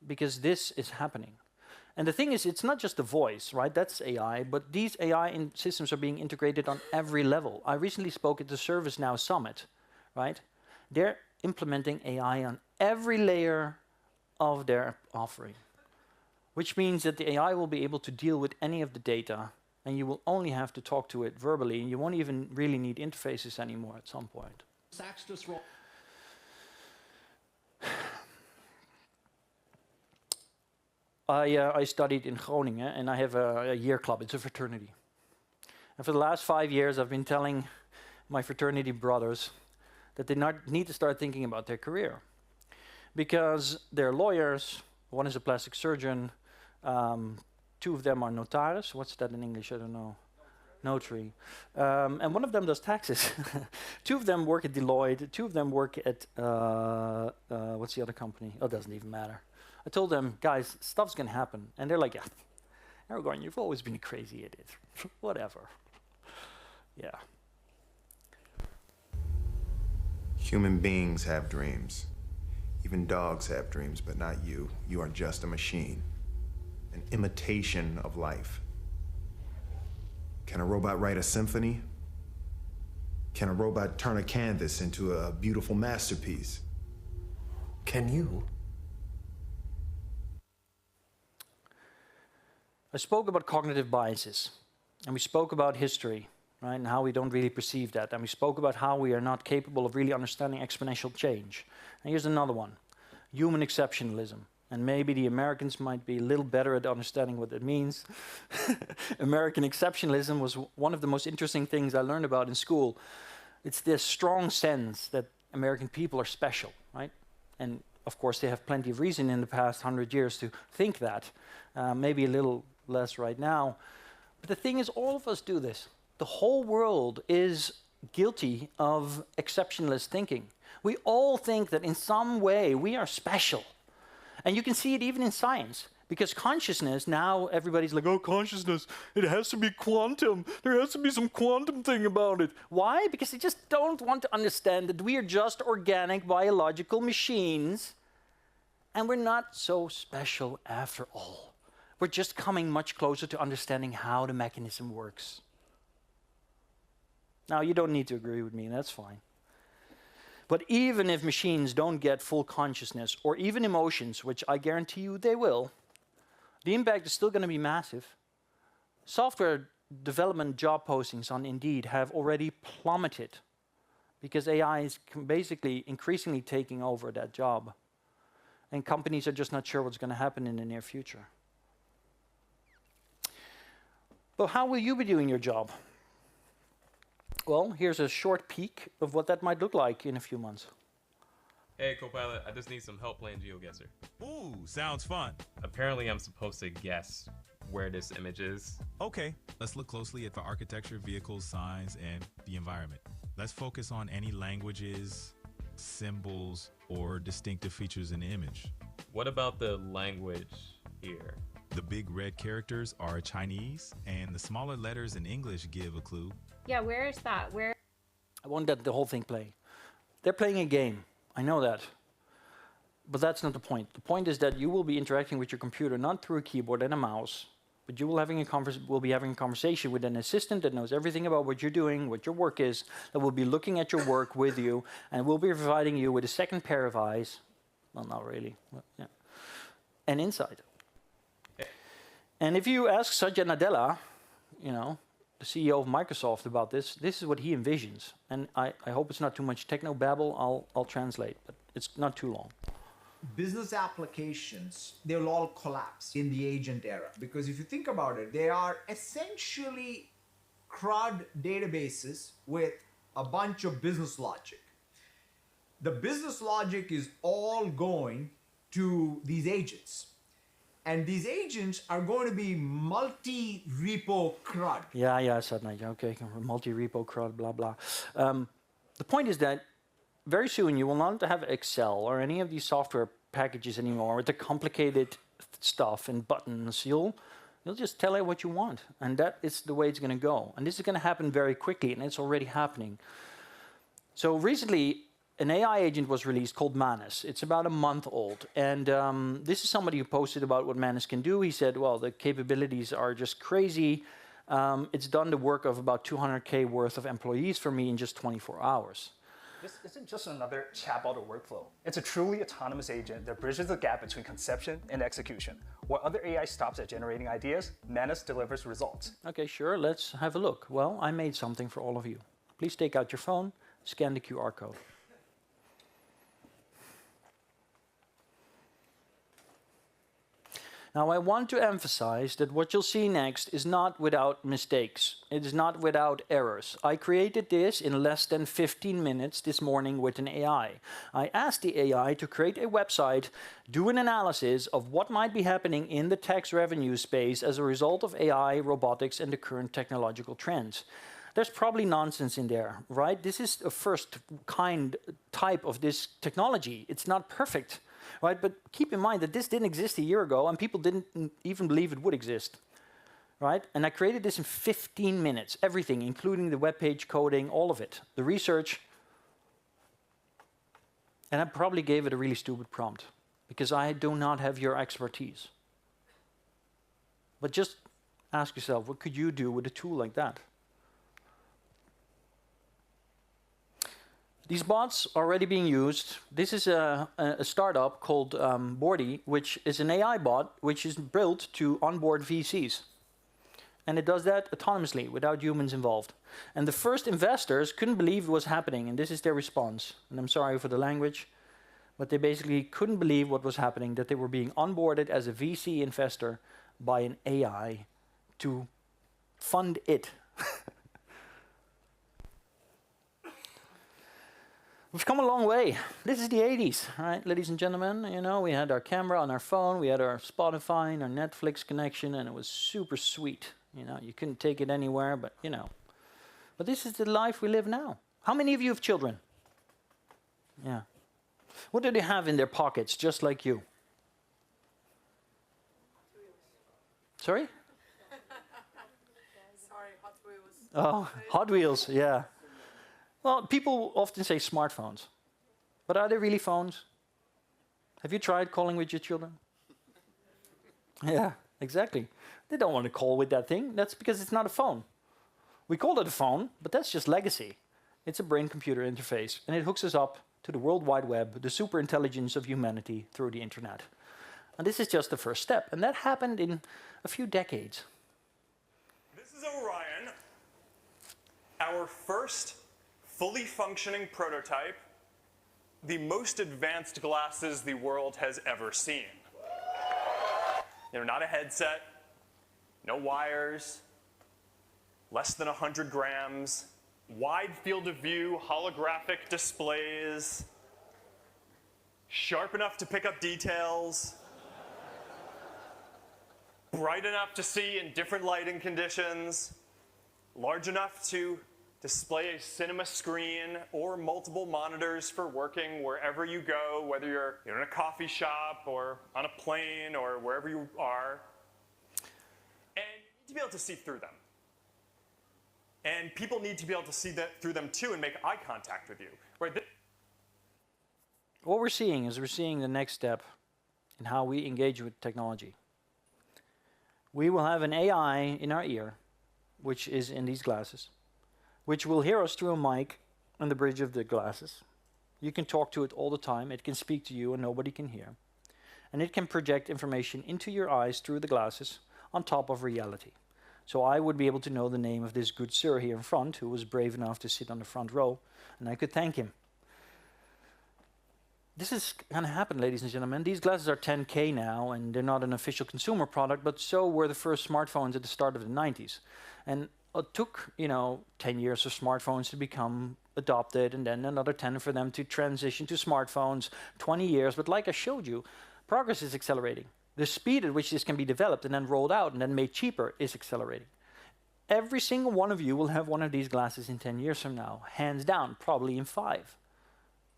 because this is happening. And the thing is, it's not just the voice, right? That's AI, but these AI systems are being integrated on every level. I recently spoke at the ServiceNow Summit, right? They're implementing AI on every layer of their offering, which means that the AI will be able to deal with any of the data, and you will only have to talk to it verbally, and you won't even really need interfaces anymore at some point. Saks just rolled. I studied in Groningen, and I have a year club. It's a fraternity. And for the last 5 years, I've been telling my fraternity brothers that they need to start thinking about their career. Because they're lawyers, one is a plastic surgeon, 2 of them are notaris. What's that in English? I don't know. Notary. And one of them does taxes. 2 of them work at Deloitte. 2 of them work at, what's the other company? Oh, it doesn't even matter. I told them, guys, stuff's going to happen. And they're like, yeah, Aragorn, you've always been a crazy idiot. Whatever. Yeah. Human beings have dreams. Even dogs have dreams, but not you. You are just a machine. An imitation of life. Can a robot write a symphony? Can a robot turn a canvas into a beautiful masterpiece? Can you? I spoke about cognitive biases, and we spoke about history, right, and how we don't really perceive that, and we spoke about how we are not capable of really understanding exponential change. And here's another one, human exceptionalism. and maybe the Americans might be a little better at understanding what that means. American exceptionalism was one of the most interesting things I learned about in school. It's this strong sense that American people are special, right? And of course, they have plenty of reason in the past 100 years to think that. Maybe a little less right now. But the thing is, all of us do this. The whole world is guilty of exceptionalist thinking. We all think that in some way we are special. And you can see it even in science. Because consciousness, now everybody's like, oh, consciousness, it has to be quantum. There has to be some quantum thing about it. Why? Because they just don't want to understand that we are just organic biological machines and we're not so special after all. We're just coming much closer to understanding how the mechanism works. Now, you don't need to agree with me, that's fine. But even if machines don't get full consciousness or even emotions, which I guarantee you they will, the impact is still going to be massive. Software development job postings on Indeed have already plummeted because AI is basically increasingly taking over that job. And companies are just not sure what's going to happen in the near future. But how will you be doing your job? Well, here's a short peek of what that might look like in a few months. Hey, Copilot, I just need some help playing GeoGuessr. Ooh, sounds fun. Apparently, I'm supposed to guess where this image is. Okay, let's look closely at the architecture, vehicles, signs, and the environment. Let's focus on any languages, symbols, or distinctive features in the image. What about the language here? The big red characters are Chinese, and the smaller letters in English give a clue. Yeah, where is that? Where? I want that the whole thing play. They're playing a game. I know that. But that's not the point. The point is that you will be interacting with your computer not through a keyboard and a mouse, but you will be having a conversation with an assistant that knows everything about what you're doing, what your work is, that will be looking at your work with you, and will be providing you with a second pair of eyes. Well, not really. But, yeah. And insight. And if you ask Satya Nadella, you know, the CEO of Microsoft about this is what he envisions. And I hope it's not too much techno-babble. I'll translate, but it's not too long. Business applications, they will all collapse in the agent era. Because if you think about it, they are essentially CRUD databases with a bunch of business logic. The business logic is all going to these agents. And these agents are going to be multi-repo CRUD. Yeah, Satnam. Okay, multi-repo CRUD, blah, blah. The point is that very soon you will not have Excel or any of these software packages anymore with the complicated stuff and buttons. You'll just tell it what you want. And that is the way it's going to go. And this is going to happen very quickly, and it's already happening. So recently, an AI agent was released called Manus. It's about a month old. And this is somebody who posted about what Manus can do. He said, well, the capabilities are just crazy. It's done the work of about 200K worth of employees for me in just 24 hours. This isn't just another chatbot or workflow. It's a truly autonomous agent that bridges the gap between conception and execution. While other AI stops at generating ideas, Manus delivers results. Okay, sure, let's have a look. Well, I made something for all of you. Please take out your phone, scan the QR code. Now, I want to emphasize that what you'll see next is not without mistakes. It is not without errors. I created this in less than 15 minutes this morning with an AI. I asked the AI to create a website, do an analysis of what might be happening in the tax revenue space as a result of AI, robotics, and the current technological trends. There's probably nonsense in there, right? This is a first kind type of this technology. It's not perfect. Right, but keep in mind that this didn't exist a year ago, and people didn't even believe it would exist. Right? And I created this in 15 minutes, everything, including the web page coding, all of it, the research. And I probably gave it a really stupid prompt, because I do not have your expertise. But just ask yourself, what could you do with a tool like that? These bots are already being used. This is a startup called Bordy, which is an AI bot which is built to onboard VCs. And it does that autonomously, without humans involved. And the first investors couldn't believe it was happening, and this is their response. And I'm sorry for the language, but they basically couldn't believe what was happening, that they were being onboarded as a VC investor by an AI to fund it. We've come a long way. This is the 80s, right, ladies and gentlemen? You know, we had our camera on our phone, we had our Spotify and our Netflix connection, and it was super sweet. You know, you couldn't take it anywhere, but you know. But this is the life we live now. How many of you have children? Yeah. What do they have in their pockets, just like you? Sorry? Sorry, Hot Wheels. Oh, Hot Wheels, yeah. Well, people often say smartphones, but are they really phones? Have you tried calling with your children? Yeah, exactly. They don't want to call with that thing. That's because it's not a phone. We call it a phone, but that's just legacy. It's a brain-computer interface, and it hooks us up to the World Wide Web, the super intelligence of humanity through the internet. And this is just the first step, and that happened in a few decades. This is Orion, our first fully functioning prototype, the most advanced glasses the world has ever seen. They're not a headset, no wires, less than 100 grams, wide field of view, holographic displays, sharp enough to pick up details, bright enough to see in different lighting conditions, large enough to display a cinema screen or multiple monitors for working wherever you go, whether you're in a coffee shop or on a plane or wherever you are. And you need to be able to see through them. And people need to be able to see through them too and make eye contact with you. Right? What we're seeing is the next step in how we engage with technology. We will have an AI in our ear, which is in these glasses, which will hear us through a mic on the bridge of the glasses. You can talk to it all the time. It can speak to you and nobody can hear. And it can project information into your eyes through the glasses on top of reality. So I would be able to know the name of this good sir here in front who was brave enough to sit on the front row, and I could thank him. This is going to happen, ladies and gentlemen. These glasses are 10K now, and they're not an official consumer product, but so were the first smartphones at the start of the 90s. And it took, 10 years for smartphones to become adopted, and then another 10 for them to transition to smartphones, 20 years. But like I showed you, progress is accelerating. The speed at which this can be developed and then rolled out and then made cheaper is accelerating. Every single one of you will have one of these glasses in 10 years from now, hands down, probably in 5.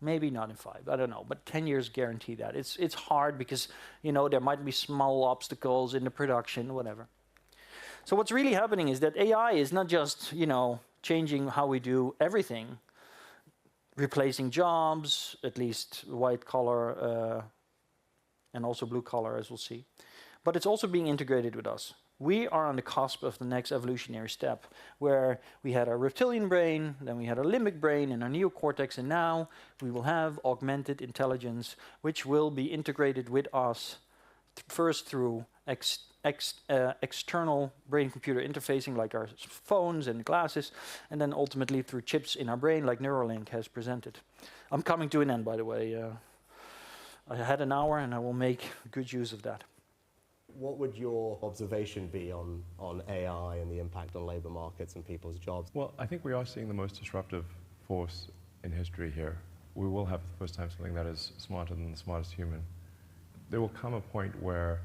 Maybe not in 5, I don't know, but 10 years guarantee that. It's hard because, there might be small obstacles in the production, whatever. So what's really happening is that AI is not just, changing how we do everything, replacing jobs, at least white collar and also blue collar, as we'll see. But it's also being integrated with us. We are on the cusp of the next evolutionary step, where we had our reptilian brain, then we had our limbic brain and our neocortex, and now we will have augmented intelligence, which will be integrated with us first through external brain-computer interfacing, like our phones and glasses, and then ultimately through chips in our brain, like Neuralink has presented. I'm coming to an end, by the way. I had an hour, and I will make good use of that. What would your observation be on AI and the impact on labor markets and people's jobs? Well, I think we are seeing the most disruptive force in history here. We will have for the first time something that is smarter than the smartest human. There will come a point where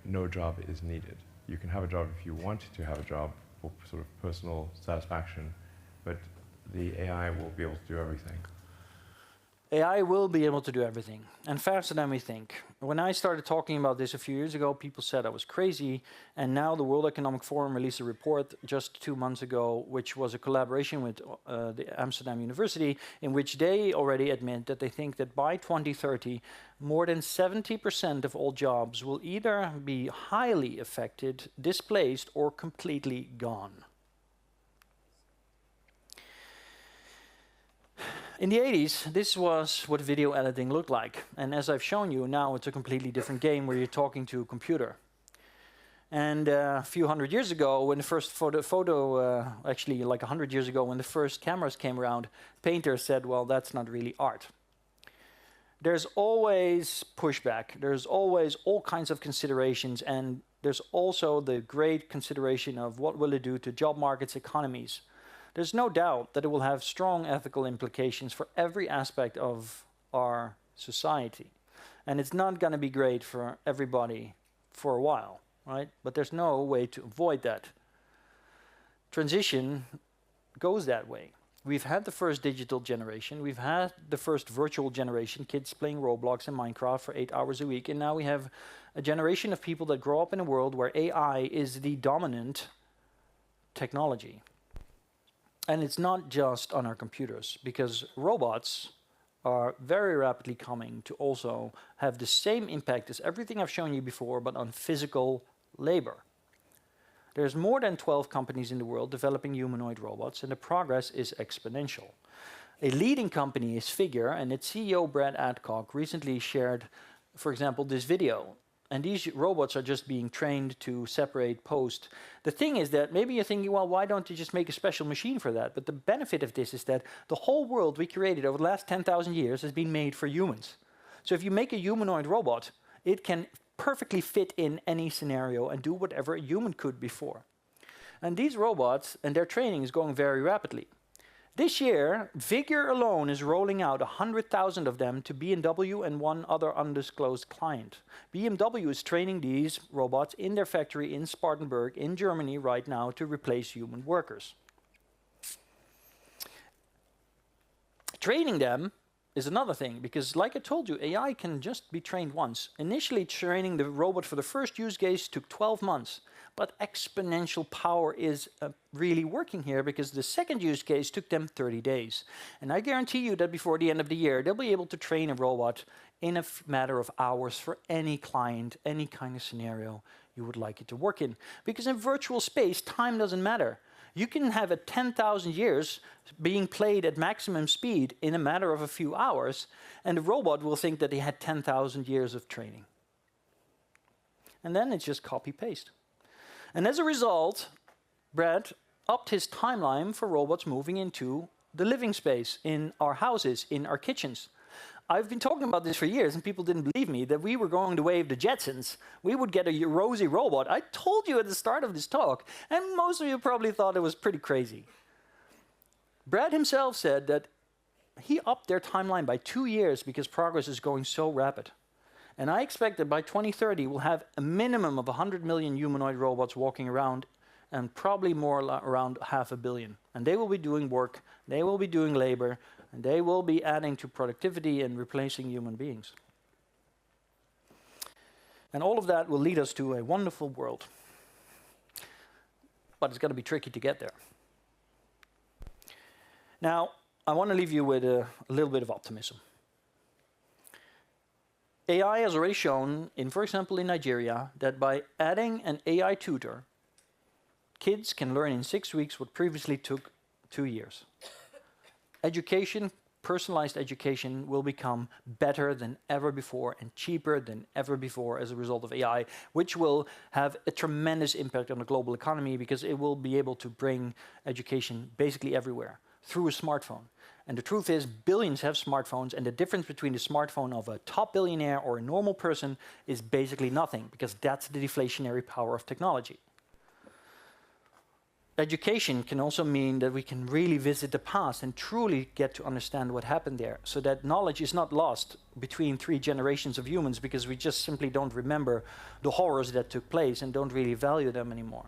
no job is needed. You can have a job if you want to have a job for sort of personal satisfaction, but the AI will be able to do everything. AI will be able to do everything, and faster than we think. When I started talking about this a few years ago, people said I was crazy, and now the World Economic Forum released a report just 2 months ago, which was a collaboration with the Amsterdam University, in which they already admit that they think that by 2030, more than 70% of all jobs will either be highly affected, displaced, or completely gone. In the 80s, this was what video editing looked like. And as I've shown you, now it's a completely different game where you're talking to a computer. And a few hundred years ago, when the first actually like 100 years ago, when the first cameras came around, painters said, well, that's not really art. there's always pushback. There's always all kinds of considerations, and there's also the great consideration of what will it do to job markets, economies. There's no doubt that it will have strong ethical implications for every aspect of our society. And it's not going to be great for everybody for a while, right? But there's no way to avoid that. Transition goes that way. We've had the first digital generation. We've had the first virtual generation, kids playing Roblox and Minecraft for 8 hours a week. And now we have a generation of people that grow up in a world where AI is the dominant technology. And it's not just on our computers, because robots are very rapidly coming to also have the same impact as everything I've shown you before, but on physical labor. There's more than 12 companies in the world developing humanoid robots, and the progress is exponential. A leading company is Figure, and its CEO, Brad Adcock, recently shared, for example, this video. And these robots are just being trained to separate post. The thing is that maybe you're thinking, well, why don't you just make a special machine for that? But the benefit of this is that the whole world we created over the last 10,000 years has been made for humans. So if you make a humanoid robot, it can perfectly fit in any scenario and do whatever a human could before. And these robots and their training is going very rapidly. This year, Figure alone is rolling out 100,000 of them to BMW and one other undisclosed client. BMW is training these robots in their factory in Spartanburg in Germany right now to replace human workers. Training them is another thing, because like I told you, AI can just be trained once. Initially, training the robot for the first use case took 12 months, but exponential power is really working here, because the second use case took them 30 days. And I guarantee you that before the end of the year, they'll be able to train a robot in a matter of hours for any client, any kind of scenario you would like it to work in. Because in virtual space, time doesn't matter. You can have a 10,000 years being played at maximum speed in a matter of a few hours, and the robot will think that he had 10,000 years of training. And then it's just copy-paste. And as a result, Brad upped his timeline for robots moving into the living space, in our houses, in our kitchens. I've been talking about this for years, and people didn't believe me, that we were going the way of the Jetsons. We would get a rosy robot. I told you at the start of this talk, and most of you probably thought it was pretty crazy. Brad himself said that he upped their timeline by 2 years because progress is going so rapid. And I expect that by 2030, we'll have a minimum of 100 million humanoid robots walking around, and probably more around 500 million. And they will be doing work, they will be doing labor, and they will be adding to productivity and replacing human beings. And all of that will lead us to a wonderful world. But it's going to be tricky to get there. Now, I want to leave you with a little bit of optimism. AI has already shown, for example, in Nigeria, that by adding an AI tutor, kids can learn in 6 weeks what previously took 2 years. Education, personalized education, will become better than ever before and cheaper than ever before as a result of AI, which will have a tremendous impact on the global economy, because it will be able to bring education basically everywhere through a smartphone. And the truth is, billions have smartphones, and the difference between the smartphone of a top billionaire or a normal person is basically nothing, because that's the deflationary power of technology. Education can also mean that we can really visit the past and truly get to understand what happened there, so that knowledge is not lost between 3 generations of humans, because we just simply don't remember the horrors that took place and don't really value them anymore.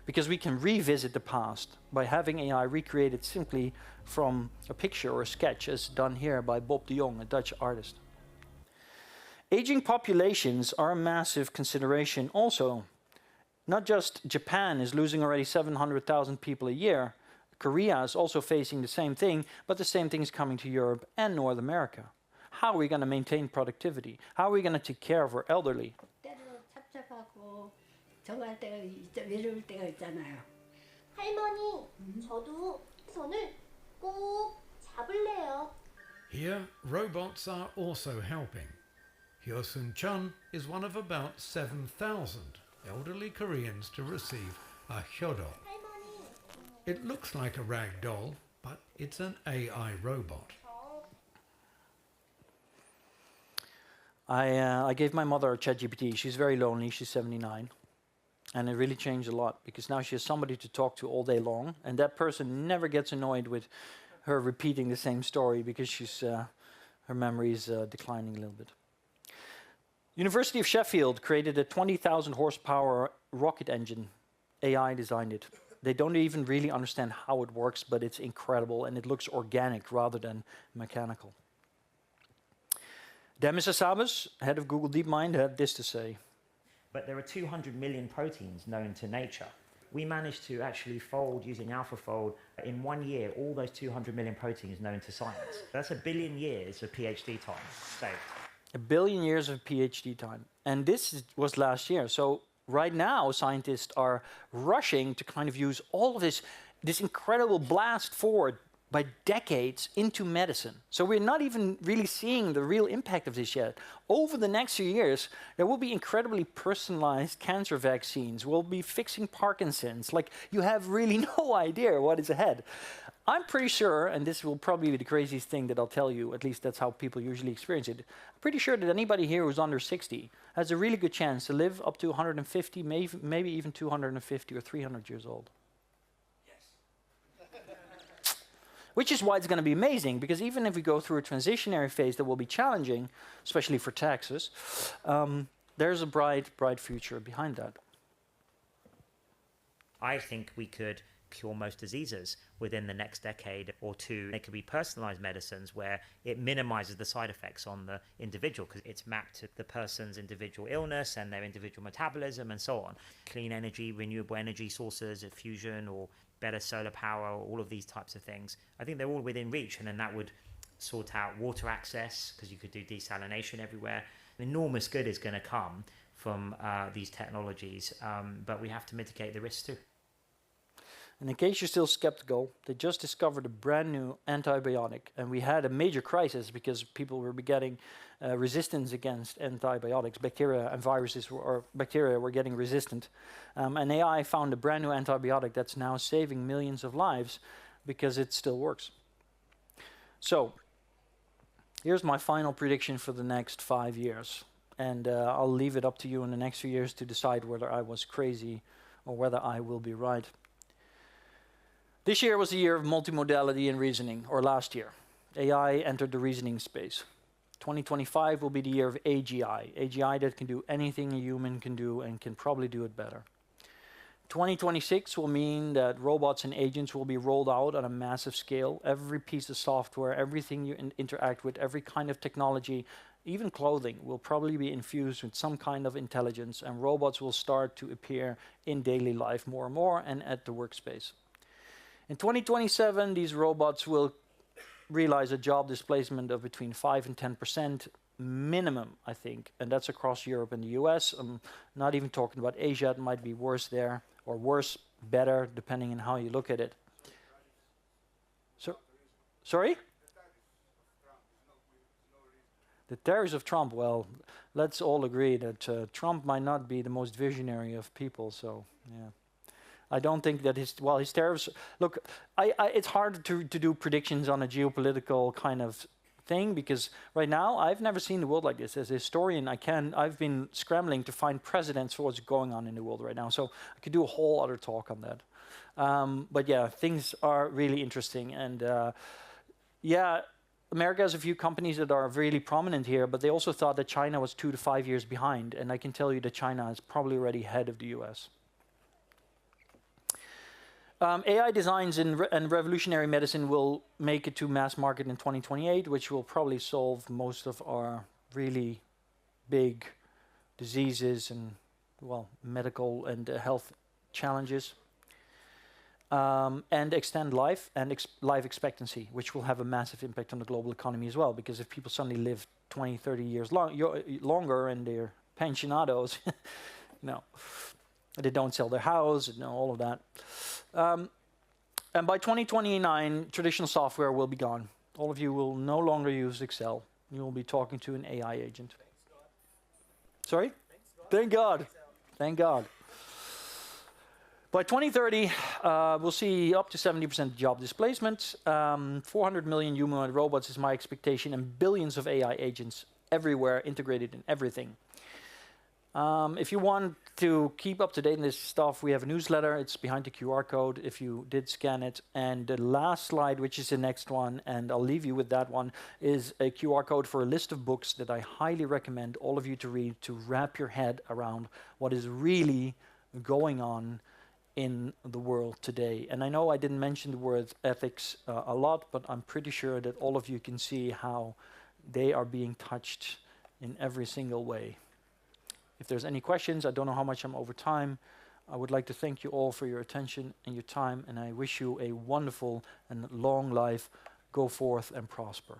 Because we can revisit the past by having AI recreated simply from a picture or a sketch, as done here by Bob de Jong, a Dutch artist. Aging populations are a massive consideration also. Not just Japan is losing already 700,000 people a year. Korea is also facing the same thing, but the same thing is coming to Europe and North America. How are we going to maintain productivity? How are we going to take care of our elderly? 할머니, 저도 손을 꼭 잡을래요. Here, robots are also helping. Hyosun Chun is one of about 7,000 elderly Koreans to receive a hyodo. It looks like a rag doll, but it's an AI robot. I gave my mother a ChatGPT. She's very lonely. She's 79. And it really changed a lot because now she has somebody to talk to all day long. And that person never gets annoyed with her repeating the same story because her memory is declining a little bit. University of Sheffield created a 20,000 horsepower rocket engine. AI designed it. They don't even really understand how it works, but it's incredible and it looks organic rather than mechanical. Demis Hassabis, head of Google DeepMind, had this to say. But there are 200 million proteins known to nature. We managed to actually fold using AlphaFold in 1 year, all those 200 million proteins known to science. That's 1 billion years of PhD time saved. 1 billion years of PhD time. And this was last year. So right now, scientists are rushing to kind of use all of this incredible blast forward by decades into medicine. So we're not even really seeing the real impact of this yet. Over the next few years, there will be incredibly personalized cancer vaccines. We'll be fixing Parkinson's. Like, you have really no idea what is ahead. I'm pretty sure, and this will probably be the craziest thing that I'll tell you, at least that's how people usually experience it. I'm pretty sure that anybody here who's under 60 has a really good chance to live up to 150, maybe even 250 or 300 years old. Which is why it's going to be amazing, because even if we go through a transitionary phase that will be challenging, especially for taxes, there's a bright future behind that. I think we could cure most diseases within the next decade or two. They could be personalized medicines where it minimizes the side effects on the individual because it's mapped to the person's individual illness and their individual metabolism and so on. Clean energy, renewable energy sources, fusion or better solar power, all of these types of things. I think they're all within reach, and then that would sort out water access because you could do desalination everywhere. Enormous good is going to come from these technologies, but we have to mitigate the risks too. And in case you're still skeptical, they just discovered a brand new antibiotic, and we had a major crisis because people were getting resistance against antibiotics. Bacteria and viruses or bacteria were getting resistant. And AI found a brand new antibiotic that's now saving millions of lives because it still works. So here's my final prediction for the next 5 years. And I'll leave it up to you in the next few years to decide whether I was crazy or whether I will be right. This year was the year of multimodality and reasoning, or last year. AI entered the reasoning space. 2025 will be the year of AGI. AGI that can do anything a human can do and can probably do it better. 2026 will mean that robots and agents will be rolled out on a massive scale. Every piece of software, everything you interact with, every kind of technology, even clothing, will probably be infused with some kind of intelligence, and robots will start to appear in daily life more and more and at the workspace. In 2027, these robots will realize a job displacement of between 5 and 10% minimum, I think, and that's across Europe and the US. I'm not even talking about Asia. It might be worse there, or worse, better, depending on how you look at it. So, sorry? The tariffs of Trump, well, let's all agree that Trump might not be the most visionary of people, so yeah. I don't think that his tariffs, look, it's hard to do predictions on a geopolitical kind of thing, because right now I've never seen the world like this. As a historian, I've been scrambling to find precedents for what's going on in the world right now, so I could do a whole other talk on that. But yeah, things are really interesting, and yeah, America has a few companies that are really prominent here, but they also thought that China was 2 to 5 years behind, and I can tell you that China is probably already ahead of the US. AI designs and revolutionary medicine will make it to mass market in 2028, which will probably solve most of our really big diseases and, well, medical and health challenges. And extend life and life expectancy, which will have a massive impact on the global economy as well, because if people suddenly live 20, 30 years longer and they're pensionados, no. They don't sell their house, all of that. And by 2029, traditional software will be gone. All of you will no longer use Excel. You will be talking to an AI agent. Sorry? Thank God. Thank God. By 2030, we'll see up to 70% job displacement. 400 million humanoid robots is my expectation, and billions of AI agents everywhere, integrated in everything. If you want to keep up to date on this stuff, we have a newsletter. It's behind the QR code if you did scan it. And the last slide, which is the next one, and I'll leave you with that one, is a QR code for a list of books that I highly recommend all of you to read to wrap your head around what is really going on in the world today. And I know I didn't mention the word ethics a lot, but I'm pretty sure that all of you can see how they are being touched in every single way. If there's any questions, I don't know how much I'm over time. I would like to thank you all for your attention and your time, and I wish you a wonderful and long life. Go forth and prosper.